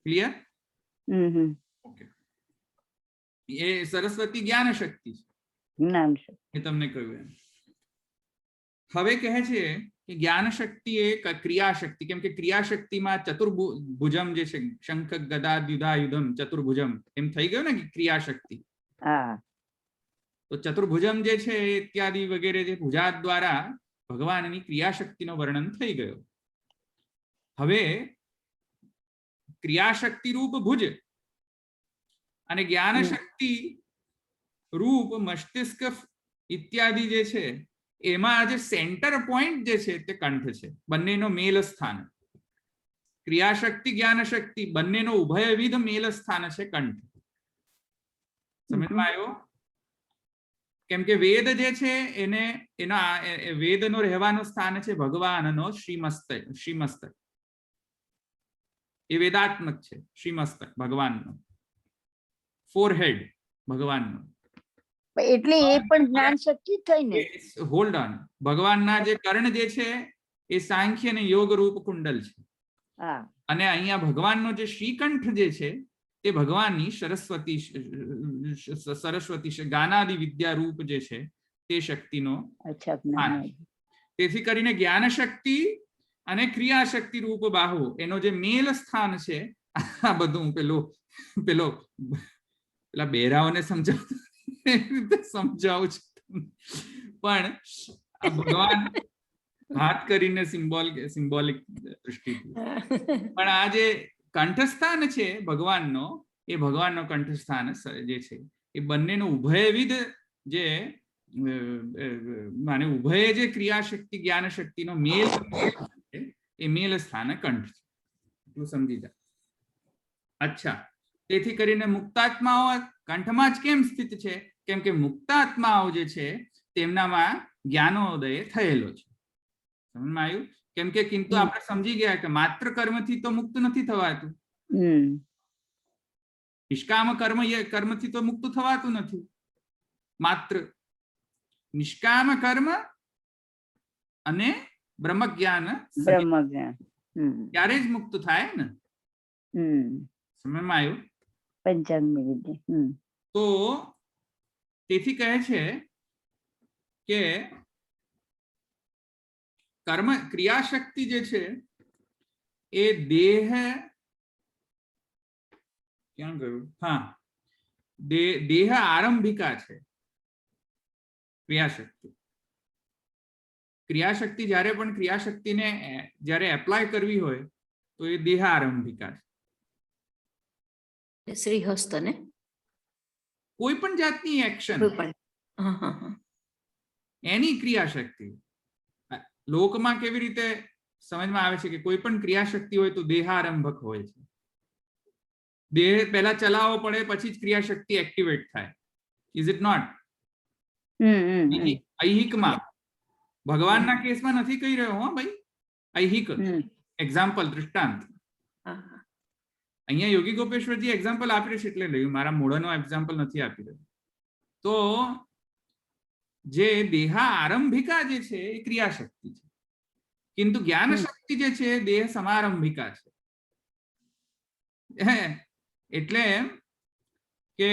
ક્લિયર? એ સરસ્વતી જ્ઞાન શક્તિ છે, એ તમને કહ્યું એમ. હવે કહે છે કે જ્ઞાન શક્તિ એ ક્રિયાશક્તિ, કેમ કે ક્રિયાશક્તિમાં ચતુર્ભુજમ જે છે, શંખ ગદા દ્યુધાયુધમ ચતુર્ભુજમ એમ થઈ ગયું ને કે ક્રિયાશક્તિ. તો ચતુર્ભુજમ જે છે ઇત્યાદિ વગેરે જે ભુજા દ્વારા ભગવાનની ક્રિયાશક્તિનો વર્ણન થઈ ગયો. હવે ક્રિયાશક્તિ રૂપ ભુજ અને જ્ઞાન શક્તિ રૂપ મસ્તિષ્ક ઇત્યાદિ જે છે એમાં જે સેન્ટર પોઈન્ટ જે છે તે કંઠ છે. બંનેનો મેલ સ્થાન, ક્રિયાશક્તિ જ્ઞાન શક્તિ બંનેનો ઉભયવિધ મેલ સ્થાન છે કંઠ. સમજમાં આવ્યો? કેમ કે વેદ જે છે એના વેદનો રહેવાનું સ્થાન છે ભગવાનનો શ્રીમસ્તક. એ વેદાત્મક છે. શ્રીમસ્તક ભગવાનનો, ફોરહેડ ભગવાનનો. એટલે એ પણ જ્ઞાન શક્તિ થઈ ને. Hold on. ભગવાનના જે કર્ણ જે છે એ સાંખ્ય અને યોગ રૂપ કુંડલ છે. અને અહીંયા ભગવાનનો જે શ્રીકંઠ જે છે તે ભગવાનની સરસ્વતી ગાનાદિ વિદ્યા રૂપ જે છે તે શક્તિનો. તેથી કરીને જ્ઞાન શક્તિ અને ક્રિયાશક્તિ રૂપ બાહુ એનો જે મેલ સ્થાન છે. આ બધું પેલા બેરાઓને સમજાવું છું, પણ ભગવાન હાથ કરીને સિમ્બોલિક દૃષ્ટિથી. પણ આ જે કંઠસ્થાન છે ભગવાનનો, એ ભગવાનનો કંઠસ્થાન જે છે એ બંનેનો ઉભયવિધ જે માને ઉભય જે ક્રિયાશક્તિ જ્ઞાન શક્તિનો મેલ છે એ મેલ સ્થાન કંઠ છે. એટલું સમજી જા. અચ્છા, તેથી કરીને મુક્તાત્માઓ કંઠમાં જ કેમ સ્થિત છે? કેમ કે મુક્તાત્માઓ જે છે તેમનામાં જ્ઞાનોદય થયેલો છે. સમજમાં આવ્યું? કેમ કે કિંતુ આપણે સમજી ગયા કે માત્ર કર્મથી તો મુક્ત નથી થવાતું. નિષ્કામ કર્મથી તો મુક્ત થવાતું નથી. માત્ર નિષ્કામ કર્મ અને બ્રહ્મ જ્ઞાન ત્યારે જ મુક્ત થાય ને. સમજમાં આવ્યું? પંચાંગ વિદ્યા. તો તેથી કહે છે કે કર્મ ક્રિયાશક્તિ જે છે એ દેહ ક્યાં ગયું હા દેહ આરંભિકા છે ક્રિયાશક્તિ જ્યારે પણ ક્રિયાશક્તિને જ્યારે એપ્લાય કરવી હોય તો એ દેહ આરંભિકા છે શ્રીહસ્ત ને કોઈ પણ જાતની એક્શન એની ક્રિયાશક્તિ લોકમાં કેવી રીતે સમજમાં આવે છે કે કોઈ પણ ક્રિયાશક્તિ હોય તો દેહારંભક હોય છે દેહ પહેલા ચલાવવો પડે પછી જ ક્રિયાશક્તિ એક્ટિવેટ થાય ઇઝ ઇટ નોટ ઐહિકમાં ભગવાનના કેસમાં નથી કહી રહ્યો હો ભાઈ ઐહિક એક્ઝામ્પલ દૃષ્ટાંત અહીંયા યોગી ગોપેશ્વરજી એક્ઝામ્પલ આપી છે એટલે લઈ મારા મૂળનો એક્ઝામ્પલ નથી આપી રહ્યો તો જે દેહા આરંભિકા જે છે એ ક્રિયાશક્તિ છે કિંતુ જ્ઞાન શક્તિ જે છે દેહ સમારંભિકા છે એટલે કે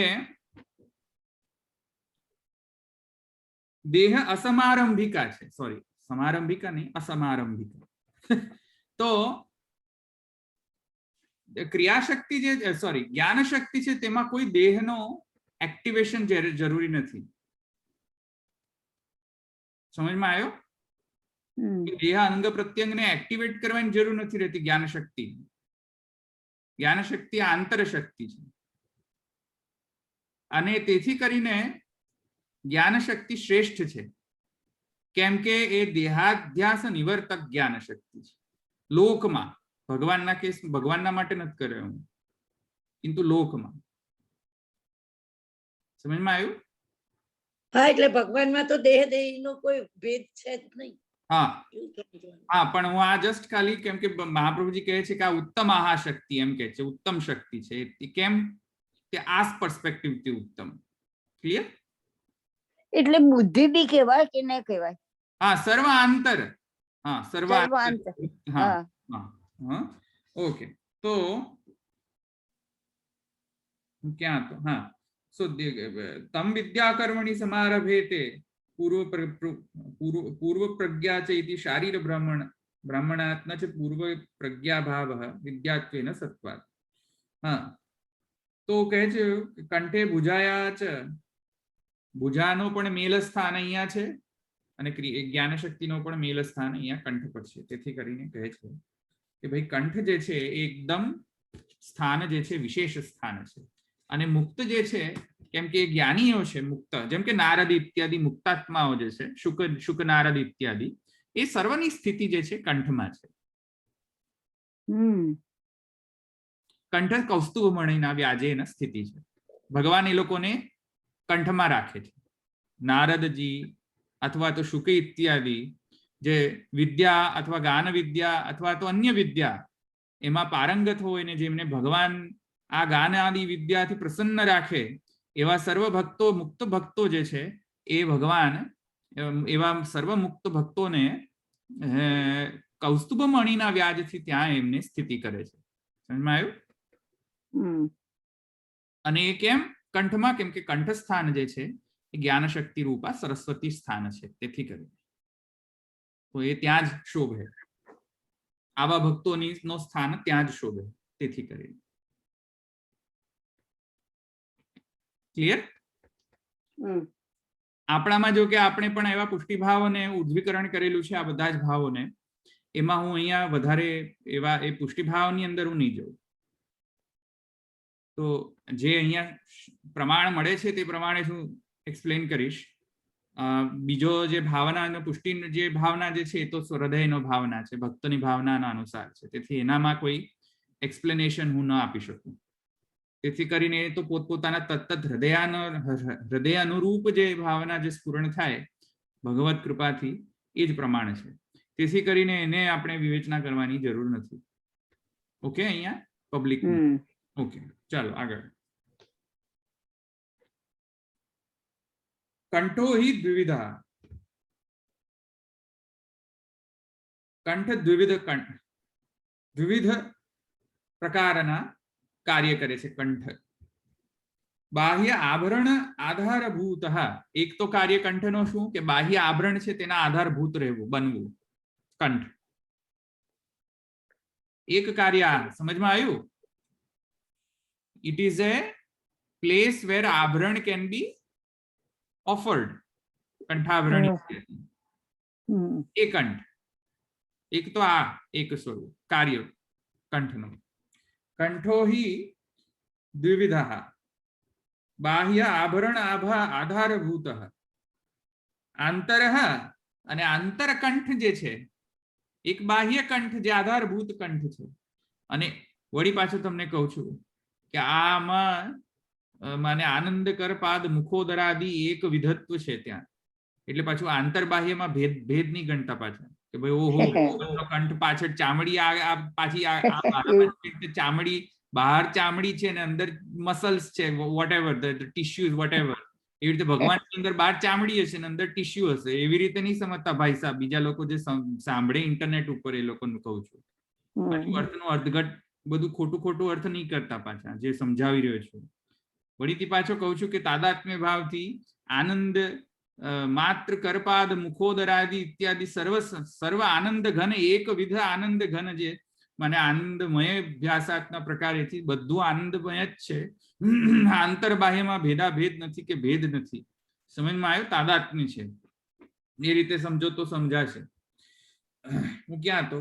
દેહ અસમારંભિકા છે સોરી સમારંભિકા નહીં અસમારંભિકા તો ક્રિયાશક્તિ જે સોરી જ્ઞાન શક્તિ છે તેમાં કોઈ દેહનો એક્ટિવેશન જરૂરી નથી સમજમાં આવ્યો દેહ અંગ પ્રત્યંગને એક્ટિવેટ કરવાની જરૂર નથી રહેતી જ્ઞાન શક્તિ આંતર શક્તિ છે અને તેથી કરીને જ્ઞાન શક્તિ શ્રેષ્ઠ છે કેમ કે એ દેહાધ્યાસ નિવર્તક જ્ઞાન શક્તિ છે લોકમાં ભગવાનના માટે નથી કર્યો કિંતુ લોકમાં સમજમાં આવ્યું હા એટલે ભગવાનમાં તો દેહ દેહીનો કોઈ ભેદ છે જ નહીં હા પણ હું આ જસ્ટ ખાલી કેમ કે મહાપ્રભુજી કહે છે કે આ ઉત્તમ આહાશક્તિ એમ કે છે ઉત્તમ શક્તિ છે કેમ કે આ પર્સપેક્ટિવ થી ઉત્તમ ક્લિયર એટલે બુદ્ધિ બી કહેવાય કે ન કહેવાય હા સર્વાંતર હા સર્વાંતર હા હા ઓકે તો ક્યાં તો હા સો તમ વિદ્યાકર્મણિ સમારભેતે પૂર્વ પ્રજ્ઞા ચ ઇતિ શારીર બ્રાહ્મણાત્ ન ચ પૂર્વ પ્રજ્ઞા ભાવ વિદ્યાત્વેન સત્વાત હા તો કહે છે કંઠે ભુજાયા ચ ભુજાનો પણ મેલ સ્થાન અહીંયા છે અને જ્ઞાન શક્તિનો પણ મેલ સ્થાન અહીંયા કંઠ પર છે તેથી કરીને કહે છે કે ભાઈ કંઠ જે છે એ એકદમ સ્થાન જે છે વિશેષ સ્થાન છે અને મુક્ત જે છે કેમ કે જ્ઞાનીઓ છે મુક્ત જેમ કે નારદ ઇત્યાદિ મુક્તાત્માઓ જે છે શુક નારદ ઇત્યાદિ એ સર્વની સ્થિતિ જે છે કંઠમાં છે કંઠ કૌસ્તુભમણિના વ્યાજેના સ્થિતિ છે ભગવાન એ લોકોને કંઠમાં રાખે છે નારદજી અથવા તો શુક ઇત્યાદિ જે વિદ્યા અથવા ગાન વિદ્યા અથવા તો અન્ય વિદ્યા એમાં પારંગત હોય ને જેમને ભગવાન આ ગાન આદિ વિદ્યાથી પ્રસન્ન રાખે એવા સર્વ ભક્તો મુક્ત ભક્તો જે છે એ ભગવાન એવા સર્વ મુક્ત ભક્તોને કૌસ્તુભમણિના વ્યાજથી ત્યાં એમને સ્થિતિ કરે છે સમજમાં આવ્યું અને એ કેમ કંઠમાં કેમ કે કંઠસ્થાન જે છે એ જ્ઞાન શક્તિ રૂપા સરસ્વતી સ્થાન છે તેથી કરીને તો એ ત્યાં જ શોભે આવા ભક્તોની નો સ્થાન ત્યાં જ શોભે તેથી કરીને ક્લિયર આપણામાં જો કે આપણે પણ એવા પુષ્ટિભાવોને ઉદ્ધવીકરણ કરેલું છે આ બધા જ ભાવોને એમાં હું અહીંયા વધારે એવા એ પુષ્ટિભાવની અંદર હું નહીં જઉં તો જે અહીંયા પ્રમાણ મળે છે તે પ્રમાણે હું એક્સપ્લેન કરીશ બીજો જે ભાવના અને પુષ્ટિ જે ભાવના જે છે એ તો હૃદયનો ભાવના છે ભક્તની ભાવનાના અનુસાર છે તેથી એનામાં કોઈ એક્સપ્લેનેશન હું ન આપી શકું તેથી કરીને તો પોતપોતાના તત્ત હૃદય અનુરૂપ જે ભાવના જે સ્ફુરણ થાય ભગવત કૃપાથી એ જ પ્રમાણ છે તેથી કરીને એને આપણે વિવેચના કરવાની જરૂર નથી ઓકે અહીંયા પબ્લિક ઓકે ચાલો આગળ કંઠો હિ દ્વિવિધા કંઠ દ્વિવિધ પ્રકારના કાર્ય કરે છે કંઠ બાહ્ય આભરણ આધારભૂત, એક તો કાર્ય કંઠનો શું કે બાહ્ય આભરણ છે તેના આધારભૂત રહેવું, બનવું કંઠ. એક કાર્ય સમજમાં આવ્યું? It is a place where આભરણ કેન બી ઓફર્ડ. કંઠાભરણ એ કંઠ. એક તો આ એક સ્વરૂપ કાર્ય કંઠનો. કંઠો હિ દ્વિવિધઃ બાહ્ય આભરણ આધારભૂત આંતરઃ, અને આંતરકંઠ જે છે એક બાહ્ય કંઠ જે આધારભૂત કંઠ છે. અને વળી પાછું તમને કહું છું કે આમાં મને આનંદ કરપાદ મુખોદરાદિ એક વિધત્વ છે ત્યાં, એટલે પાછું આંતરબાહ્યમાં ભેદ નહીં ગણતા પાછા કે ભાઈ ઓહો કંઠ પાછળ ચામડી પાછી ચામડી બહાર ચામડી છે ને અંદર મસલ્સ છે, વોટએવર ધ ટિશ્યુઝ વોટએવર. એવી રીતે ભગવાનની અંદર બહાર ચામડી હશે ને અંદર ટિશ્યુ હશે, એવી રીતે નહીં સમજતા ભાઈ સાહેબ. બીજા લોકો જે સાંભળે ઇન્ટરનેટ ઉપર એ લોકોનું કહું છું. અર્થનું અર્થઘટ બધું ખોટું અર્થ નહીં કરતા પાછા જે સમજાવી રહ્યો છું. વળીથી પાછો કહું છું કે તાદાત્મ્ય ભાવથી આનંદ માત્ર કરપાદ મુખોદરાદિ ઇત્યાદિ સર્વ આનંદ ઘન એક વિધ આનંદ ઘન જે મને આનંદમય અભ્યાસાત્મના પ્રકારેથી બધું આનંદમય જ છે. આંતરબાહ્યમાં ભેદાભેદ નથી કે ભેદ નથી. સમજમાં આવ્યું? તાદાત્મ્ય છે. એ રીતે સમજો તો સમજાશે. હું ક્યાં હતો?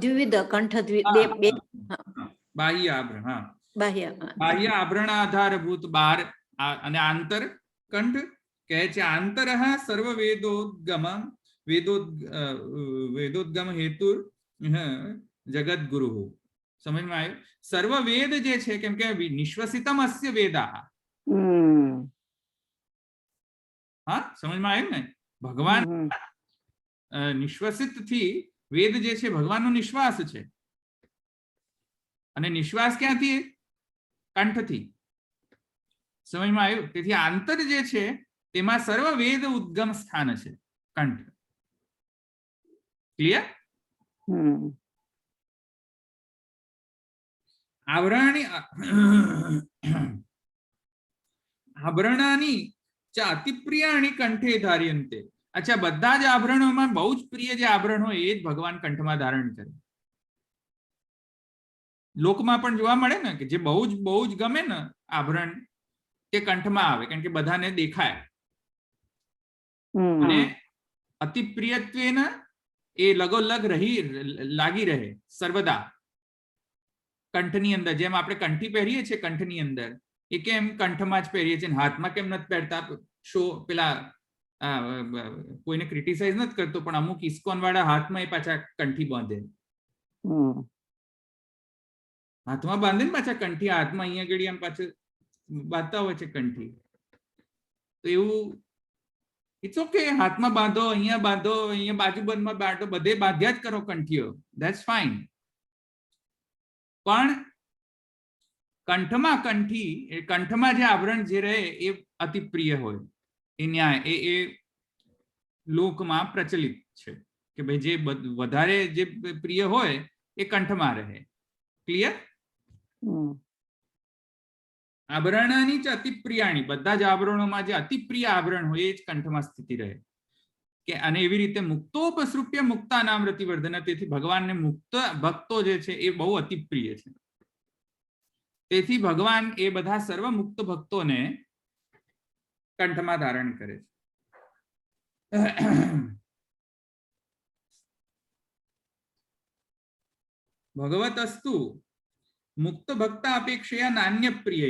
દ્વિવિધ કંઠ બાહ્ય આભરણ. હા, બાહ્ય આભરણ આધારભૂત બહાર અને આંતર કંઠ કહે છે. આંતરઃ સર્વ વેદોદ્ગમ હેતુ જગત ગુરુ. સમજમાં આવ્યું? સર્વ વેદ જે છે કેમ કે નિશ્વસિતમ અસ્ય વેદા. હા, સમજમાં આવ્યું ને? ભગવાન નિશ્વસિત થી વેદ જે છે ભગવાનનો નિશ્વાસ છે. અને નિશ્વાસ ક્યાંથી? કંઠથી. સમજમાં આવ્યું? તેથી આંતર જે છે તેમાં સર્વ વેદ ઉદ્ગમ સ્થાન છે કંઠ. ક્લિયર? આભરણાની અતિપ્રિયાણી કંઠે ધાર્યંતે. અચ્છા, બધા જ આભરણોમાં બહુ જ પ્રિય જે આભરણ હોય એ જ ભગવાન કંઠમાં ધારણ કરે. લોકમાં પણ જોવા મળે ને કે જે બહુ જ ગમે ને આભરણ તે કંઠમાં આવે, કારણ કે બધાને દેખાય. અને અતિ પ્રિયત્વેન એ લગોલગ લાગી રહે સર્વદા કંઠની અંદર. જેમ આપણે કંઠી પહેરીએ છીએ કંઠની અંદર, એ કેમ કંઠમાં જ પહેરીએ છીએ, હાથમાં કેમ નથી પહેરતા? શો પેલા કોઈને ક્રિટિસાઇઝ નથી કરતો, પણ અમુક ઇસ્કોન વાળા હાથમાં એ પાછા કંઠી બાંધે. હાથમાં બાંધે ને પાછા કંઠી, હાથમાં અહીંયા ગળી આમ પાછું બાંધતા હોય છે કંઠી. તો એવું ઇટ્સ ઓકે, હાથમાં બાંધો, અહીંયા બાંધો, અહીંયા બાજુબંધમાં બાંધો, બધે બાંધ્યા જ કરો કંઠીઓ, ધેટ્સ ફાઇન. પણ કંઠમાં જે આભરણ જે રહે એ અતિ પ્રિય હોય, એ ન્યાય એ લોકમાં પ્રચલિત છે કે ભાઈ જે વધારે જે પ્રિય હોય એ કંઠમાં રહે. ક્લિયર? આભરણાની જ અતિપ્રિયાણી, બધા જ આભરણોમાં જે અતિપ્રિય આભરણ હોય એ જ કંઠમાં સ્થિતિ રહે કે. અને એવી રીતે મુક્તોપસૃપ્ય મુક્તા નામ રતિવર્ધન. તેથી ભગવાનને મુક્ત ભક્તો જે છે એ બહુ અતિપ્રિય છે. તેથી ભગવાન એ બધા સર્વ મુક્ત ભક્તોને કંઠમાં ધારણ કરે છે. ભગવતસ્તુ મુક્ત ભક્ત અપેક્ષયા નાન્ય પ્રિય.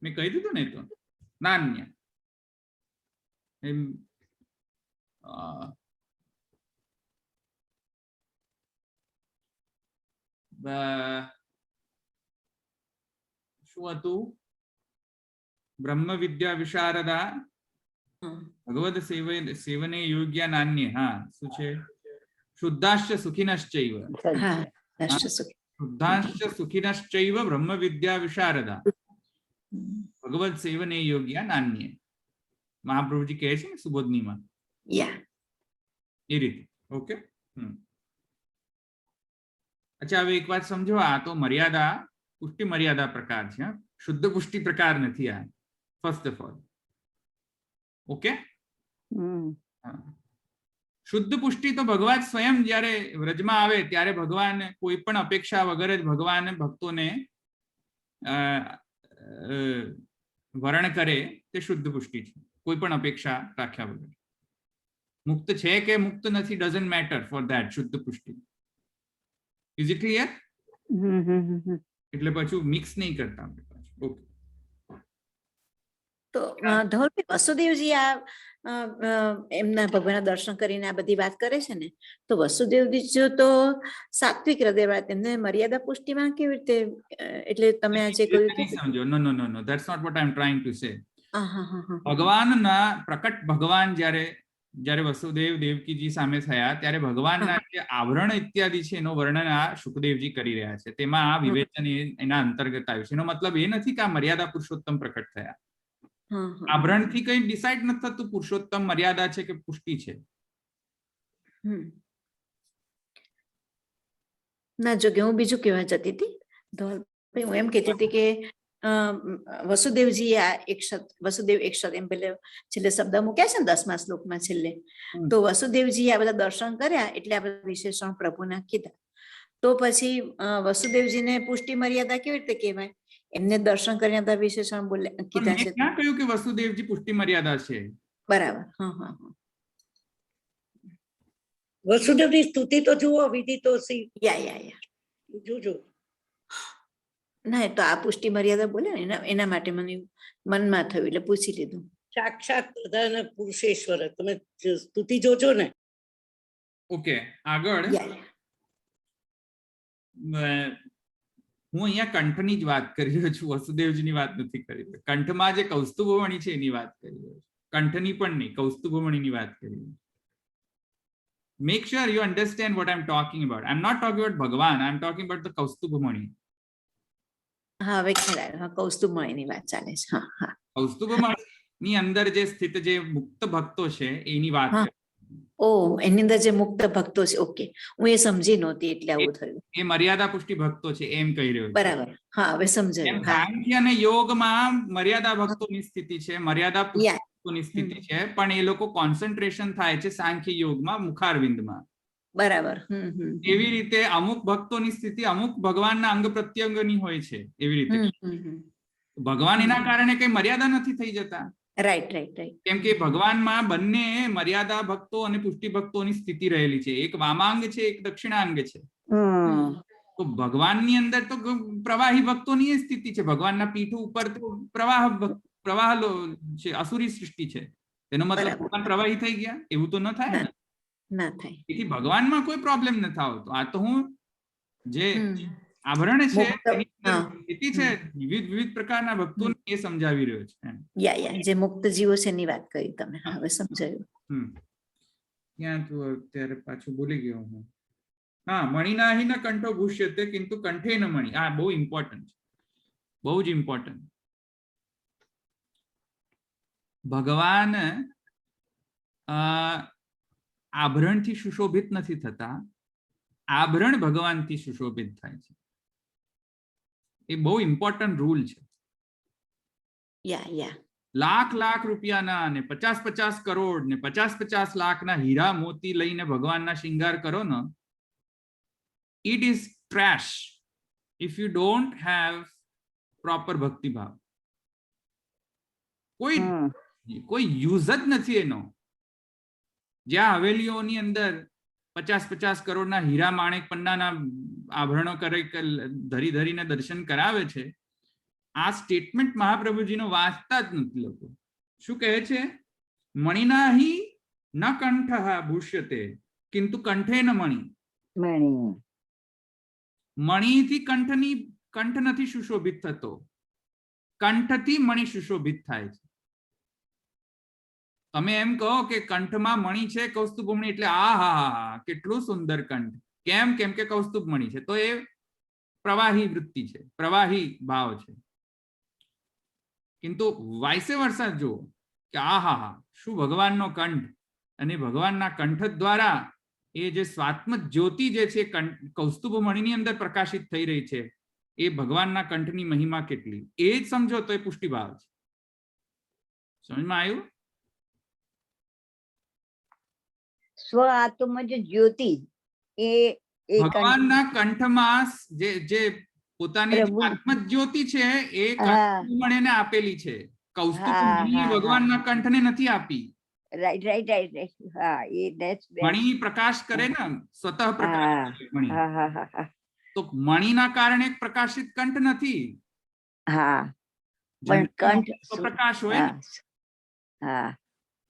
મેં કહી દીધું ને, તો નાન્ય શું હતું? બ્રહ્મ વિદ્યા વિશારદા ભગવદ સેવને યોગ્ય નાન્ય. હા, શું છે? શુદ્ધાશ્ચ સુખિનશ્ચૈવ. શુદ્ધાશ્ચ સુખિનશ્ચૈવ બ્રહ્મ વિદ્યા વિશારદા ભગવદ સેવને યોગ્ય નાન્ય. મહાપ્રભુજી કહે છે ને સુબોધનીમાં એ રીતે. ઓકે. અચ્છા, હવે એક વાત સમજો. આ તો મર્યાદા પુષ્ટિ મર્યાદા પ્રકાર છે, શુદ્ધ પુષ્ટિ પ્રકાર નથી આ, ફર્સ્ટ ઓફ ઓલ. ઓકે, શુદ્ધ પુષ્ટિ તો ભગવાન સ્વયં જ્યારે વ્રજમાં આવે ત્યારે ભગવાન કોઈ પણ અપેક્ષા વગર જ ભગવાન ભક્તોને વર્ણ કરે તે શુદ્ધ પુષ્ટિ છે, કોઈ પણ અપેક્ષા રાખ્યા વગર. મુક્ત છે કે મુક્ત નથી ડઝન્ટ મેટર ફોર ધેટ શુદ્ધ પુષ્ટિ. Is it clear? એટલે પાછું મિક્સ નહીં કરતા. ઓકે, તો ધવલભાઈ વસુદેવજી એમના ભગવાનના દર્શન કરીને આ બધી વાત કરે છે ને, તો વસુદેવજી જો તો સાત્વિક હૃદય, એમને મર્યાદા પુષ્ટિમાં કેવી રીતે, એટલે તમે આજે કહ્યું સમજો. No no no no, that's not what I am trying to say. ભગવાનના પ્રકટ ભગવાન જ્યારે વસુદેવ દેવકીજી સામે થયા ત્યારે ભગવાનના જે આવરણ ઇત્યાદિ છે એનો વર્ણન આ શુકદેવજી કરી રહ્યા છે. તેમાં આ વિવેચન એના અંતર્ગત આવ્યું છે. એનો મતલબ એ નથી કે આ મર્યાદા પુરુષોત્તમ પ્રકટ થયા. આભરણથી કઈ ડિસાઇડ નથી થતું પુરુષોત્તમ મર્યાદા છે કે પુષ્ટિ છે. ના, જો કે હું બીજું કહેવા જતી હતી ધવલભાઈ, હું એમ કહેતી હતી કે વસુદેવજી આ વસુદેવ એકશત એમ પેલે છેલ્લે શબ્દ મૂક્યા છે ને 10મા શ્લોકમાં છેલ્લે, તો વસુદેવજી આ બધા દર્શન કર્યા એટલે આ બધા વિશેષણ પ્રભુના કીધા. તો પછી વસુદેવજીને પુષ્ટિ મર્યાદા કેવી રીતે કહેવાય? એમને દર્શન કર્યા વિશેષણ કીધા છે. ક્યાં કહ્યું કે વસુદેવજી પુષ્ટિ મર્યાદા છે? બરાબર. વસુદેવની સ્તુતિ તો જુઓ, વિધિ તો યા જોજો. ના, તો આ પુષ્ટિ મર્યાદા બોલે ને એના માટે મને મનમાં થયું એટલે પૂછી લીધું. સાક્ષાત પ્રધાન પુરુષેશ્વર, તમે સ્તુતિ જોજો ને. ઓકે, આગળ હું અહીંયા કંઠની જ વાત કરી રહ્યો છું, વસુદેવજીની વાત નથી કરી રહ્યો. કંઠમાં જે કૌસ્તુભમણિ છે એની વાત કરી રહ્યો છું, કંઠની પણ નહીં, કૌસ્તુભમણિની વાત કરી રહ્યો છું. Make sure you understand what I'm talking about. I'm not talking about Bhagavan, I'm talking about the Kaustubhmani. હા, હવે ખ્યાલ આવ્યો. કૌસ્તુભમણિની વાત ચાલે છે. હા, કૌસ્તુભમણિની અંદર જે સ્થિત જે મુક્ત ભક્તો છે એની વાત. એની અંદર જે મુક્ત ભક્તો છે. ઓકે, હું એ સમજી નહોતી એટલે આવું થયું. એ મર્યાદા પુષ્ટિ ભક્તો છે એમ કહી રહ્યો. બરાબર, હા, હવે સમજાયું. સાંખ્ય અને યોગમાં મર્યાદા ભક્તોની સ્થિતિ છે, મર્યાદા પુષ્ટિની સ્થિતિ છે, પણ એ લોકો કોન્સન્ટ્રેશન થાય છે સાંખ્ય યોગમાં મુખારવિંદમાં. બરાબર. એવી રીતે અમુક ભક્તોની સ્થિતિ અમુક ભગવાનના અંગ પ્રત્યંગની હોય છે. એવી રીતે ભગવાન એના કારણે કઈ મર્યાદા નથી થઈ જતા. રાઈટ. કેમ કે ભગવાનમાં બંને મર્યાદા ભક્તો અને પુષ્ટિ ભક્તોની સ્થિતિ રહેલી છે. એક વામાંગ છે, એક દક્ષિણાંગ છે. તો ભગવાનની અંદર તો પ્રવાહી ભક્તોની સ્થિતિ છે. ભગવાનના પીઠ ઉપર તો પ્રવાહ છે, અસુરી સૃષ્ટિ છે. તેનો મતલબ ભગવાન પ્રવાહી થઈ ગયા એવું તો ન થાય ને. ના થાય. તેથી ભગવાનમાં કોઈ પ્રોબ્લેમ ન આવતો. આ તો હું જે આભરણ છે સ્થિતિ છે વિવિધ પ્રકારના ભક્તોને એ સમજાવી રહ્યો છે. યા જે મુક્ત જીવો છે એની વાત કરી તમે, હવે સમજાયું. ક્યાં તું અત્યારે પાછું ભૂલી ગયો હું. હા, મણિનાહી ન કંઠો ભૂષ્યતે કિંતુ કંઠે ન મણિ. આ બહુ ઇમ્પોર્ટન્ટ છે, બહુ જ ઇમ્પોર્ટન્ટ. ભગવાન આભરણથી સુશોભિત નથી થતા, આભરણ ભગવાનથી સુશોભિત થાય છે. એ બહુ ઇમ્પોર્ટન્ટ રૂલ છે. લાખ રૂપિયાના ને 50 કરોડ ને 50 લાખના હીરા મોતી લઈને ભગવાનના શિંગાર કરો ને, it is trash if you don't have proper ભક્તિભાવ. કોઈ યુઝ જ નથી એનો. જ્યાં હવેલીઓની અંદર 50 કરોડના હીરા માણેક પન્નાના આભરણો ધરીને દર્શન કરાવે છે. આ સ્ટેટમેન્ટ મહાપ્રભુજીનો વાંચતા જ નથી લોકો. શું કહે છે? મણિનાહી ન કંઠ ભૂષ્યતે કિંતુ કંઠે ન મણિ. મણિથી કંઠ નથી સુશોભિત થતો, કંઠથી મણિ સુશોભિત થાય છે. તમે એમ કહો કે કંઠમાં મણિ છે કૌસ્તુભમણિ એટલે આ કેટલું સુંદર કંઠ. કેમ કે કૌસ્તુભમણિ છે. તો એ પ્રવાહી વૃત્તિ છે, પ્રવાહી ભાવ છે. કિંતુ વાઇસે વર્ષા જો કે શું ભગવાનનો કંઠ, અને ભગવાનના કંઠ દ્વારા એ જે સ્વાત્મ જ્યોતિ જે છે કૌસ્તુભમણિની અંદર પ્રકાશિત થઈ રહી છે, એ ભગવાનના કંઠની મહિમા કેટલી એ જ સમજો તો એ પુષ્ટિભાવ છે. સમજમાં આવ્યું? સ્વ આત્મ જે જ્યોતિ એ ભગવાનના કંઠમાં જે પોતાની પ્રભુ. આત્મજ્યોતિ છે એ હા. કંઠને આપેલી છે. કૌસ્તુભ હા, મણિ હા, ભગવાનના કંઠને નથી આપી. Right right right right. હા, એ that's best. મણિ પ્રકાશ કરે ને, સ્વતઃ હા પ્રકાશ કરે મણિ. હા હા હા હા તો મણિના કારણે પ્રકાશિત કંઠ નથી. હા, પણ કંઠ તો પ્રકાશ હોય ને. હા.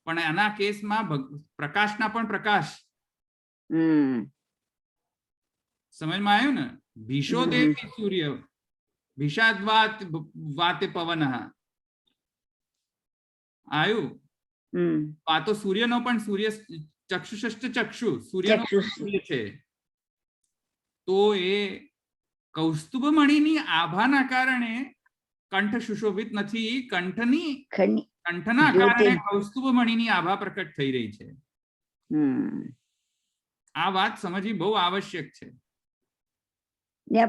પણ આના કેસમાં પ્રકાશના પણ પ્રકાશ. સમજમાં આવ્યું ને? ભીષો દેવી સૂર્ય ભીષાદ્વાત વાતે પવન આવ્યું. આ તો સૂર્યનો પણ સૂર્ય ચક્ષુષષ્ટ ચક્ષુ સૂર્યનો સૂર્ય છે. તો એ કૌસ્તુભ મણિની આભાના કારણે કંઠ સુશોભિત નથી. કંઠના કારણે કૌસ્તુભ મણિની આભા પ્રકટ થઈ રહી છે. આ વાત સમજવી બહુ આવશ્યક છે.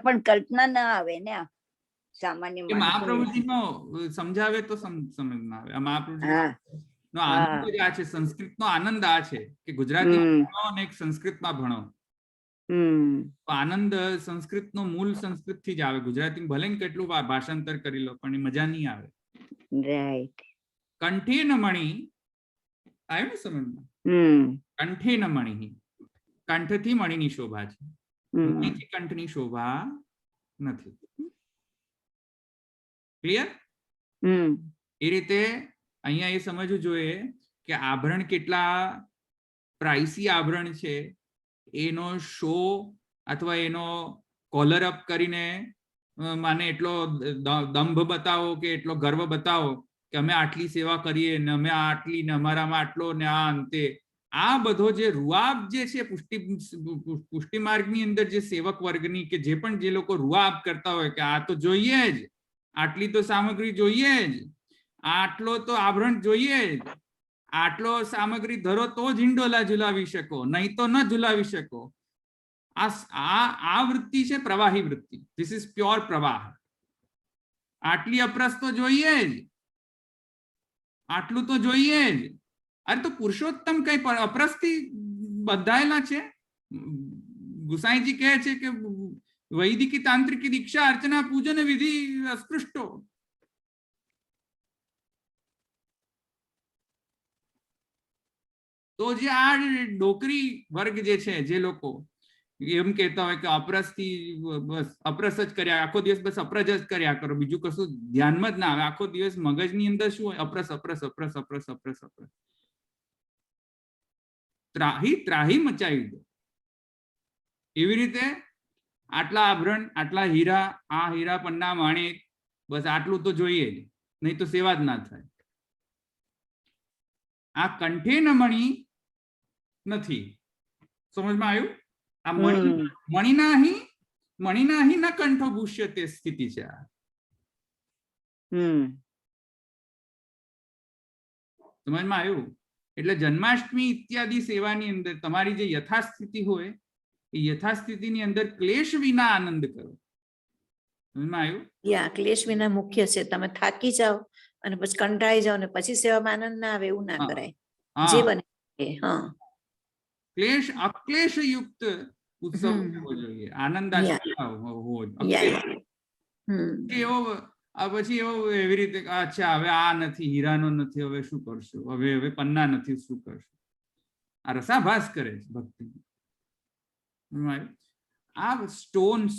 પણ કલ્પના ના આવે ને સામાન્ય મહાપ્રભુજી નો સમજાવે તો સમજમાં આવે. આ મહાપ્રભુજી નો આનંદ જ આ છે. સંસ્કૃત નો આનંદ આ છે કે ગુજરાતી ભણો અને સંસ્કૃતમાં ભણો. આનંદ સંસ્કૃત નો મૂળ સંસ્કૃત થી જ આવે. ગુજરાતી ભલે કેટલું ભાષાંતર કરી લો પણ મજા નહીં આવે. કંઠે ન મણિ આવ્યું ને સમજમાં? કંઠે ન મણિ, કંઠથી મણિની શોભા છે, મણિથી કંઠની શોભા નથી. ક્લિયર? એ રીતે અહીંયા એ સમજવું જોઈએ કે આભરણ કેટલા પ્રાઇસી આભરણ છે એનો શો અથવા એનો કોલર અપ કરીને માને એટલો દંભ બતાવો કે એટલો ગર્વ બતાવો કે અમે આટલી સેવા કરીએ ને અમે આટલી ને અમારામાં આટલો ને આ અંતે આ બધો જે રૂઆબ જે છે પુષ્ટિ માર્ગની અંદર જે સેવક વર્ગની કે જે પણ જે લોકો રૂઆબ કરતા હોય કે આ તો જોઈએ જ, આટલી તો સામગ્રી જોઈએ જ, આટલો તો આભરણ જોઈએ જ, આટલો સામગ્રી ધરો તો જ હિંડોલા ઝુલાવી શકો, નહીં તો ન ઝુલાવી શકો. આ વૃત્તિ છે પ્રવાહી વૃત્તિ. ધીસ ઇઝ પ્યોર પ્રવાહ. આટલી અપરસ તો જોઈએ જ, આટલું તો જોઈએ જ. અરે તો પુરુષોત્તમ કઈ અપરસથી બંધાયેલા છે. ગુસાઈજી કહે છે કે વૈદિકી તાંત્રિકી દીક્ષા અર્ચના પૂજન વિધિ અસ્પૃષ્ટો. તો જે આ ડોકરી વર્ગ જે છે, જે લોકો એમ કહેતા હોય કે અપરસથી બસ અપરસ જ કર્યા, આખો દિવસ બસ અપરસ જ કર્યા કરો, બીજું કશું ધ્યાનમાં જ ના આવે. આખો દિવસ મગજની અંદર શું હોય? અપરસ અપરસ અપરસ અપરસ અપરસ અપરસ. ત્રાહી ત્રાહી મચાવી દો. એવી રીતે આટલા આભરણ, આટલા હીરા, આ હીરા પન્ના માણેક, બસ આટલું તો જોઈએ જ, નહીં તો સેવા જ ના થાય. આ કંઠે ન મણિ નથી. સમજમાં આવ્યું? આ મણિના અહીં ન કંઠો ભૂષ્ય તે સ્થિતિ છે. સમજમાં આવ્યું? એટલે જન્માષ્ટમી ઇત્યાદિ સેવાની અંદર તમારી જે યથાસ્થિતિ હોય એ યથાસ્થિતિની અંદર ક્લેશ વિના આનંદ કરો. સમજમાં આવ્યું? ક્લેશ વિના મુખ્ય છે. તમે થાકી જાઓ અને પછી કંટાળી જાઓ ને પછી સેવામાં આનંદ ના આવે એવું ના કરાય. જે બને ક્લેશ અક્લેશ યુક્ત ઉત્સવ હોવો જોઈએ. આનંદ હોવો જોઈએ. પછી એવો એવી રીતે અચ્છા હવે આ નથી, હીરાનો નથી, હવે શું કરશું? હવે પન્ના નથી, શું કરશું? આ રસાભાસ કરે છે ભક્તિ. આ સ્ટોન્સ,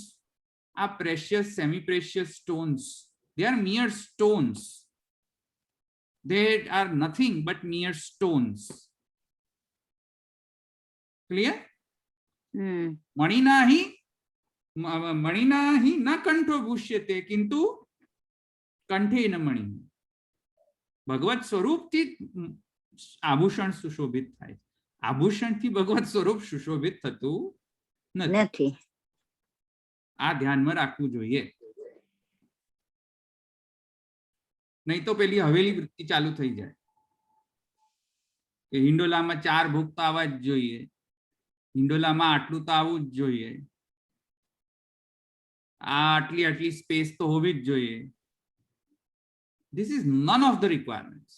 આ precious semi precious stones, they are mere stones. They are nothing but mere stones. Clear? મણિના हि ન કંઠો ભૂષ્યતે કિંતુ કંઠે ન મણિ. ભગવત સ્વરૂપથી આભૂષણ સુશોભિત થાય. આભૂષણથી ભગવત સ્વરૂપ સુશોભિત થતું નથી. આ ધ્યાનમાં રાખવું જોઈએ. નહીં તો પેલી હવેલી વૃત્તિ ચાલુ થઈ જાય કે હિંડોલામાં 4 ભોગ તો આવવા જ જોઈએ, હિંડોલામાં આટલું તો આવવું જ જોઈએ. આટલી આટલી સ્પેસ તો હોવી જ જોઈએ. This is none of the requirements.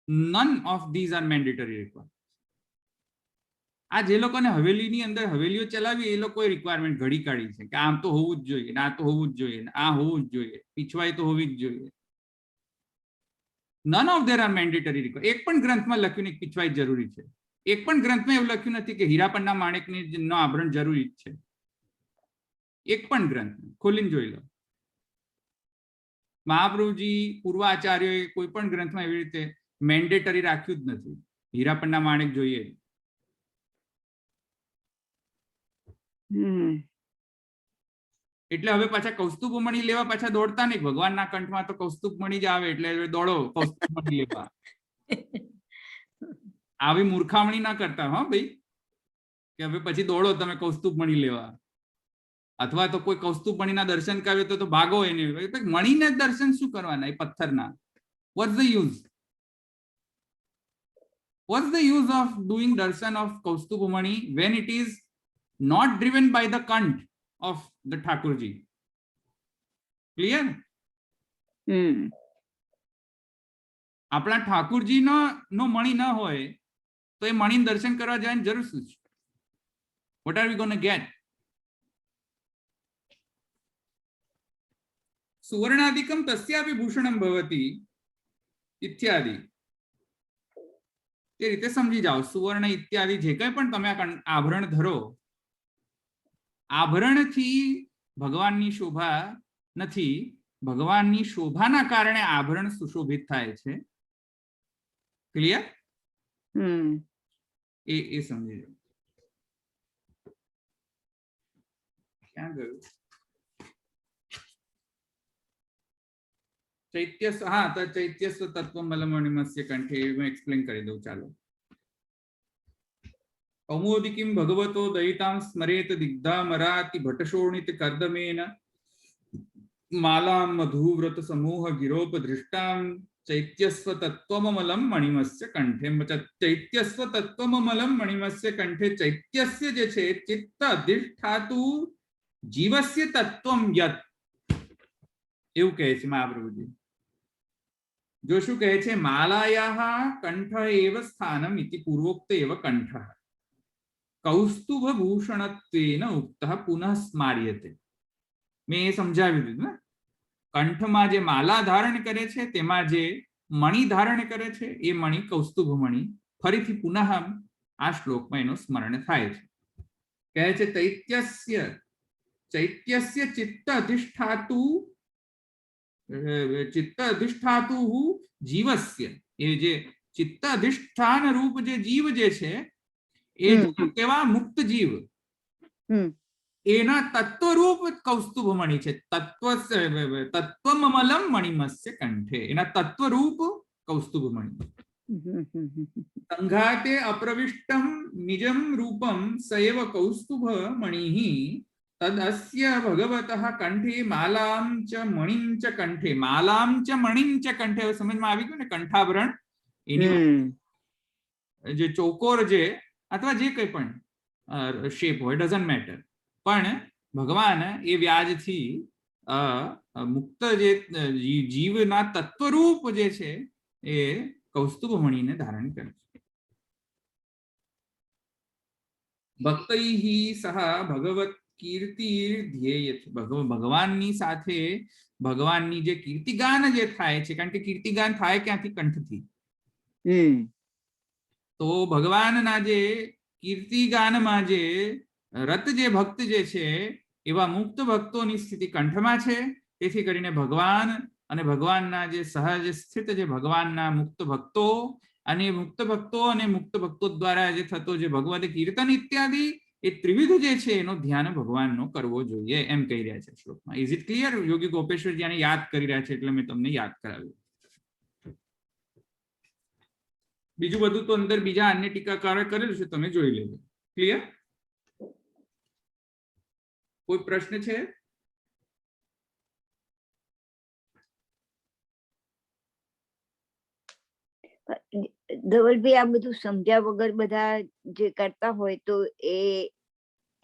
None of these are mandatory requirements. આ જે લોકોને હવેલીની અંદર હવેલીઓ ચલાવી એ લોકોએ રિક્વાયરમેન્ટ ઘડી કાઢી છે કે આમ તો હોવું જ જોઈએ, આ તો હોવું જ જોઈએ, આ હોવું જ જોઈએ, પીછવાઈ તો હોવી જ જોઈએ. None of there are mandatory requirements. એક પણ ગ્રંથમાં લખ્યું નહીં પીછવાઈ જરૂરી છે. એક પણ ગ્રંથમાં એવું લખ્યું નથી કે હીરાપણના માણેકની નો આભરણ જરૂરી જ છે. એક પણ ગ્રંથ ખોલીને જોઈ લો. મહાપ્રભુજી પૂર્વાચાર્યોએ કોઈ પણ ગ્રંથમાં એવી રીતે મેન્ડેટરી રાખ્યું જ નથી હીરાપણના માણેક જોઈએ. એટલે હવે પાછા કૌસ્તુભમણી લેવા પાછા દોડતા નહીં. ભગવાનના કંઠમાં તો કૌસ્તુભમણી જ આવે એટલે દોડો કૌસ્તુભમણી લેવા. આવી મૂર્ખામણી ના કરતા હો ભાઈ કે હવે પછી દોડો તમે કૌસ્તુભમણી લેવા. અથવા તો કોઈ કૌસ્તુભમણીના દર્શન કરે તો ભાગો એને. મણીને દર્શન શું કરવાના એ પથ્થરના? What's the use? What's the use of doing darshan of Kaustubhamani when it is not driven by the kant of the Thakurji? Clear? આપણા ઠાકુરજી નો મણી ન હોય તો એ મણીને દર્શન કરવા જવાની જરૂર શું છે? What are we going to get? સુવર્ણાદિકમ તસ્યાપી ભૂષણમ ભવતિ ઇત્યાદિ. તે રીતે સમજી જાઓ. સુવર્ણ ઇત્યાદિ જે કંઈ પણ તમે આભરણ ધરો, આભરણથી ભગવાનની શોભા નથી, ભગવાનની શોભાના કારણે આભરણ સુશોભિત થાય છે. ક્લિયર? એ સમજી જાઓ. ક્યાં ગયું? ચૈત્યસ્વ. હા, તો ચૈત્યસ્વ તત્વમલમણિમસ્ય કંઠે મેં એક્સપ્લેન કરી દઉં. ચાલો. કૌમોદિકીમ ભગવતો દયિતામ સ્મરેત દિગ્ધામરાતિ ભટશોણિત કર્દમેન માલામ મધુવ્રત સમૂહ ગિરોપદૃષ્ટામ ચૈત્યસ્વ તત્વમલમ મણિમસ્ય કંઠે. ચૈત્યસ્વ તત્વમલમ મણિમસ્ય કંઠે. ચૈત્યસ્ય જે છે ચિત્ત અધિષ્ઠાતુ જીવસ્ય તત્વમ યત, એવું કહે છે મહાપ્રભુજી. જો શું કહે છે? માલાયાઃ કંઠ એવ સ્થાનમ ઇતિ પૂર્વોક્ત એવ કંઠ કૌસ્તુભ ભૂષણત્વેન ઉક્તઃ પુનઃ સ્માર્યતે. મેં એ સમજાવી દીધું ને. કંઠમાં જે માલા ધારણ કરે છે તેમાં જે મણિ ધારણ કરે છે એ મણિ કૌસ્તુભ મણિ ફરીથી પુનઃ આ શ્લોકમાં એનું સ્મરણ થાય છે. કહે છે ચૈત્યસ્ય ચિત્ત અધિષ્ઠાતુ જીવસ્ય. એ જે ચિત્ત અધિષ્ઠાન રૂપ જે જીવ જે છે એ કેવા? મુક્ત જીવ. એના તત્વરૂપ કૌસ્તુભમણિ છે. તત્વમલમ મણિમસ્ય કંઠે. એના તત્વરૂપ કૌસ્તુભમણિ. સંઘાતે અપ્રવિષ્ટમ નિજમ રૂપમ સએવ કૌસ્તુભમણિઃ તદસ્ય ભગવતઃ કંઠે માલામ ચ મણિં ચ કંઠે. માલામ ચ મણિં ચ કંઠે. હવે સમજમાં આવી ગયું ને? કંઠાભરણ એની જે ચોકોર જે અથવા જે કંઈ પણ શેપ હોય, ડઝન્ટ મેટર, પણ ભગવાન એ વ્યાજથી મુક્ત જે જીવના તત્વરૂપ જે છે એ કૌસ્તુભમણીને ધારણ કરે છે. ભક્તૈઃ સહ ભગવત કીર્તિ ધ્યેય. ભગવાનની સાથે ભગવાનની જે કીર્તિગાન જે થાય છે, કારણ કે કીર્તિગાન થાય ક્યાંથી? કંઠથી. તો ભગવાનના જે કીર્તિગાનમાં જે રત જે ભક્ત જે છે એવા મુક્ત ભક્તોની સ્થિતિ કંઠમાં છે. તેથી કરીને ભગવાન અને ભગવાનના જે સહજ સ્થિત જે ભગવાનના મુક્ત ભક્તો અને મુક્ત ભક્તો દ્વારા જે થતો જે ભગવદ કીર્તન ઇત્યાદિ એ ત્રિવિધ જે છે એનો ધ્યાન ભગવાનનો કરવો જોઈએ એમ કહી રહ્યા છે શ્લોકમાં. Is it clear? Yogi Gopeshwarji આને યાદ કરી રહ્યા છે એટલે મેં તમને યાદ કરાવ્યું. બીજું બધું તો અંદર બીજા અન્ય ટીકાકારો કરેલું છે, તમે જોઈ લેજો. ક્લિયર? કોઈ પ્રશ્ન છે? ધવલભાઈ, આ બધું સમજ્યા વગર બધા જે કરતા હોય તો એ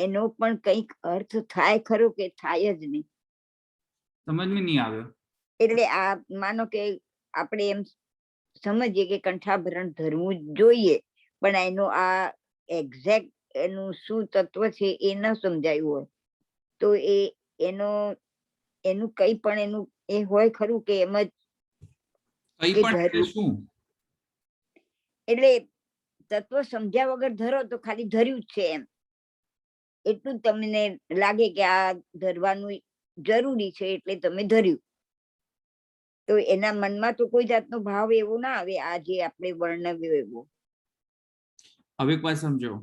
એનો પણ કંઈક અર્થ થાય ખરો કે થાય જ નહીં? સમજ में नहीं આવ્યો. એટલે આ માનો કે આપણે એમ સમજીએ કે કંઠાભરણ ધરવું જ જોઈએ, પણ એનું આ એક્ઝેક્ટ એનું શું તત્વ છે એ ન સમજાયું હોય તો એનું કઈ પણ એનું એ હોય ખરું કે એમ જ કઈ કે પણ એટલે ધરવું? શું? એટલે તત્વ સમજ્યા વગર ધરો તો ખાલી ધર્યું જ છે એમ એટલું જ તમને લાગે કે આ ધરવાનું જરૂરી છે એટલે તમે ધર્યું, તો એના મનમાં તો કોઈ જાતનો ભાવ એવો ના આવે આ જે આપણે વર્ણવ્યો એવો. હવે એક વાત સમજો.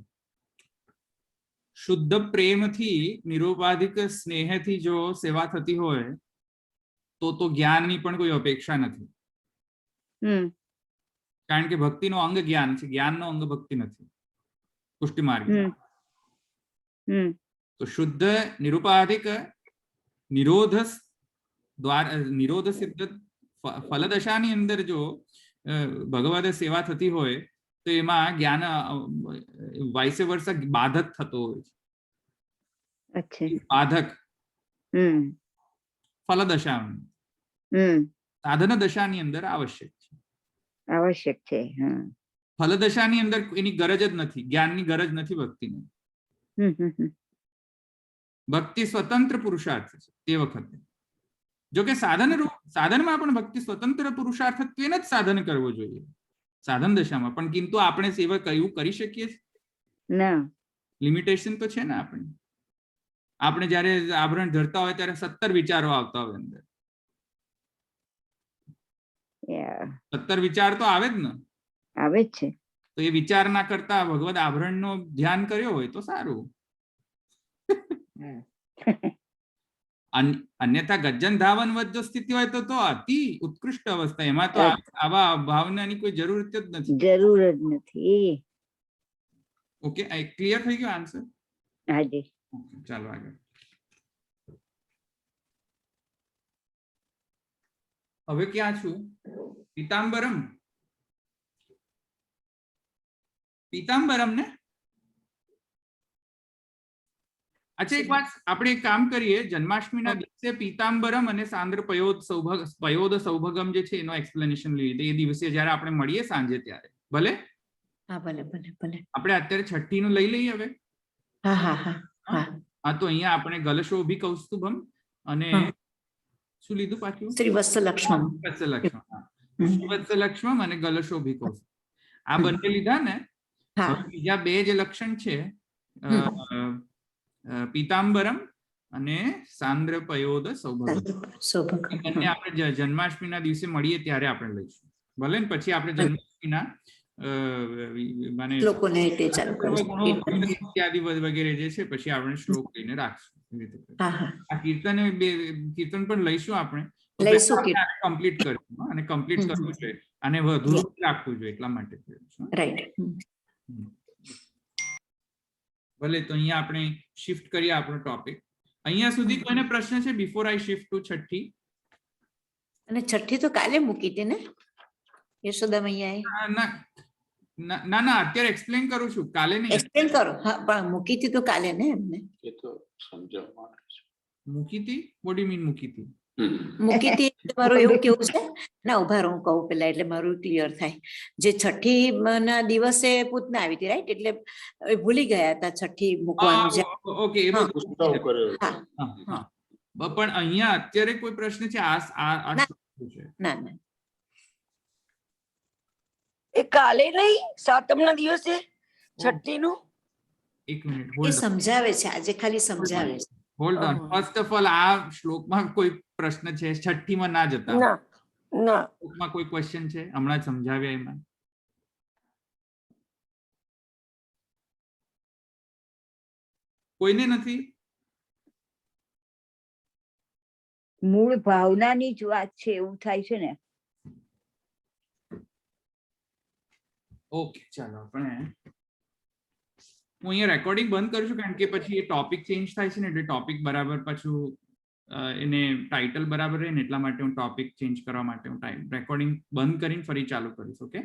શુદ્ધ પ્રેમથી નિરુપાધિક સ્નેહથી જો સેવા થતી હોય તો જ્ઞાનની પણ કોઈ અપેક્ષા નથી. કારણ કે ભક્તિનો અંગ જ્ઞાન છે, જ્ઞાનનો અંગ ભક્તિ નથી. પુષ્ટિ માર્ગ. તો શુદ્ધ નિરુપાધિક નિરોધ સિદ્ધ ફલદશાની અંદર જો ભગવદ સેવા થતી હોય તો એમાં જ્ઞાન વાઇસ વર્ષ બાધક થતો હોય છે. બાધક ફલદશા સાધન દશાની અંદર આવશ્યક છે. આવશ્યક છે. ફલદશાની અંદર એની ગરજ જ નથી, જ્ઞાનની ગરજ નથી ભક્તિની. ભક્તિ સ્વતંત્ર પુરુષાર્થ છે તે વખતે. જો કે સાધનમાં પણ ભક્તિ સ્વતંત્ર પુરુષાર્થત્વેન જ સાધન કરવો જોઈએ સાધન દશામાં, પણ કિંતુ આપણે સેવા કયું કરી શકીએ છીએ? લિમિટેશન તો છે ને. આપણે જયારે આભરણ ધરતા હોય ત્યારે 17 વિચારો આવતા હોય અંદર. 17 વિચાર તો આવે જ ને. આવે જ છે. તો એ વિચાર ના કરતા ભગવદ આભરણ નો ધ્યાન કર્યો હોય તો સારું. અન્યથા ગજ્જન ધાવન વચ્ચે સ્થિતિ હોય તો અતિ ઉત્કૃષ્ટ અવસ્થા. એમાં તો આવા ભાવનાની કોઈ જરૂર જ નથી. જરૂર જ નથી. ઓકે, ક્લિયર થઈ ગયો આન્સર? હાજી. ચાલો આગળ. હવે ક્યાં છું? પીતાંબરમ. પીતાંબરમ ને અચ્છા, એક વાત આપણે એક કામ કરીએ. જન્માષ્ટમીના દિવસે પીતાંબરમ અને સાંદ્ર પયોદ સૌભગમ જે છે એનો એક્સપ્લેનેશન લઈ લીધે. એ દિવસે જયારે આપણે મળીએ સાંજે ત્યારે. ભલે? હા, ભલે ભલે ભલે. આપણે અત્યારે છઠ્ઠી નું લઈ લઈએ હવે. હા, તો અહીંયા આપણે ગલશોભી કૌસ્તુભમ અને શું લીધું પાછું? શ્રી વત્સલક્ષ્મમ. વત્સલક્ષ્મમ અને ગલશોભી કૌસ્તુભ. આ બંને લીધા ને. બીજા બે જે લક્ષણ છે પીતાંબરમ અને સાંદ્ર પયોદ સૌભગમ, બંને આપણે જન્માષ્ટમીના દિવસે મળીએ ત્યારે આપણે લઈશું. ભલે ને પછી આપણે જન્માષ્ટમીના ઇત્યાદિ વગેરે જે છે પછી આપણે શ્લોક લઈને રાખશું. આ કીર્તન પણ લઈશું આપણે. કમ્પ્લીટ કરીશું અને કમ્પ્લીટ કરવું જોઈએ અને વધુ રાખવું જોઈએ એટલા માટે. ભલે, તો અહીંયા આપણે શિફ્ટ કરીએ આપણો ટોપિક. અહીંયા સુધી કોઈને પ્રશ્ન છે બિફોર આઈ શિફ્ટ ટુ છઠ્ઠી? અને છઠ્ઠી તો કાલે મૂકી હતી ને યશોદા મૈયાએ? ના, અત્યારે એક્સપ્લેન કરું છું, કાલે નહીં. એક્સપ્લેન કરો. હા, પણ મૂકી હતી તો કાલે ને એમને. એ તો સમજાવવા મૂકી હતી. વોટ યુ મીન મૂકી હતી? મૂકી હતી મારું એવું કેવું છે ના. ઉભા રહો, હું કહું પેલા એટલે મારું ક્લિયર થાય. જે છઠ્ઠી ના દિવસે પૂતના આવી હતી, રાઈટ? એટલે ભૂલી ગયા હતા છઠ્ઠી મૂકવાનું છે. ઓકે, એ બધું પણ અહીંયા અત્યારે કોઈ પ્રશ્ન છે? ના ના, એ કાલે નહીં, સાતમ ના દિવસે છઠ્ઠી નું. એક મિનિટ એ સમજાવે છે આજે, ખાલી સમજાવે છે. Hold on. First of all, આ શ્લોકમાં કોઈ પ્રશ્ન છે? છઠ્ઠીમાં ના જતા. ના, શ્લોકમાં કોઈ ક્વેશ્ચન છે? હમણાં જ સમજાવ્યા એમાં. કોઈને નથી? મૂળ ભાવનાની જ વાત છે એવું થાય છે ને. ઓકે, ચાલો આપણે હું અહીંયા રેકોર્ડિંગ બંધ કરું છું કારણ કે પછી એ ટોપિક ચેન્જ થાય છે ને, એટલે ટોપિક બરાબર પાછું એને ટાઇટલ બરાબર રહે ને એટલા માટે હું ટોપિક ચેન્જ કરવા માટે હું રેકોર્ડિંગ બંધ કરીને ફરી ચાલુ કરીશ. ઓકે.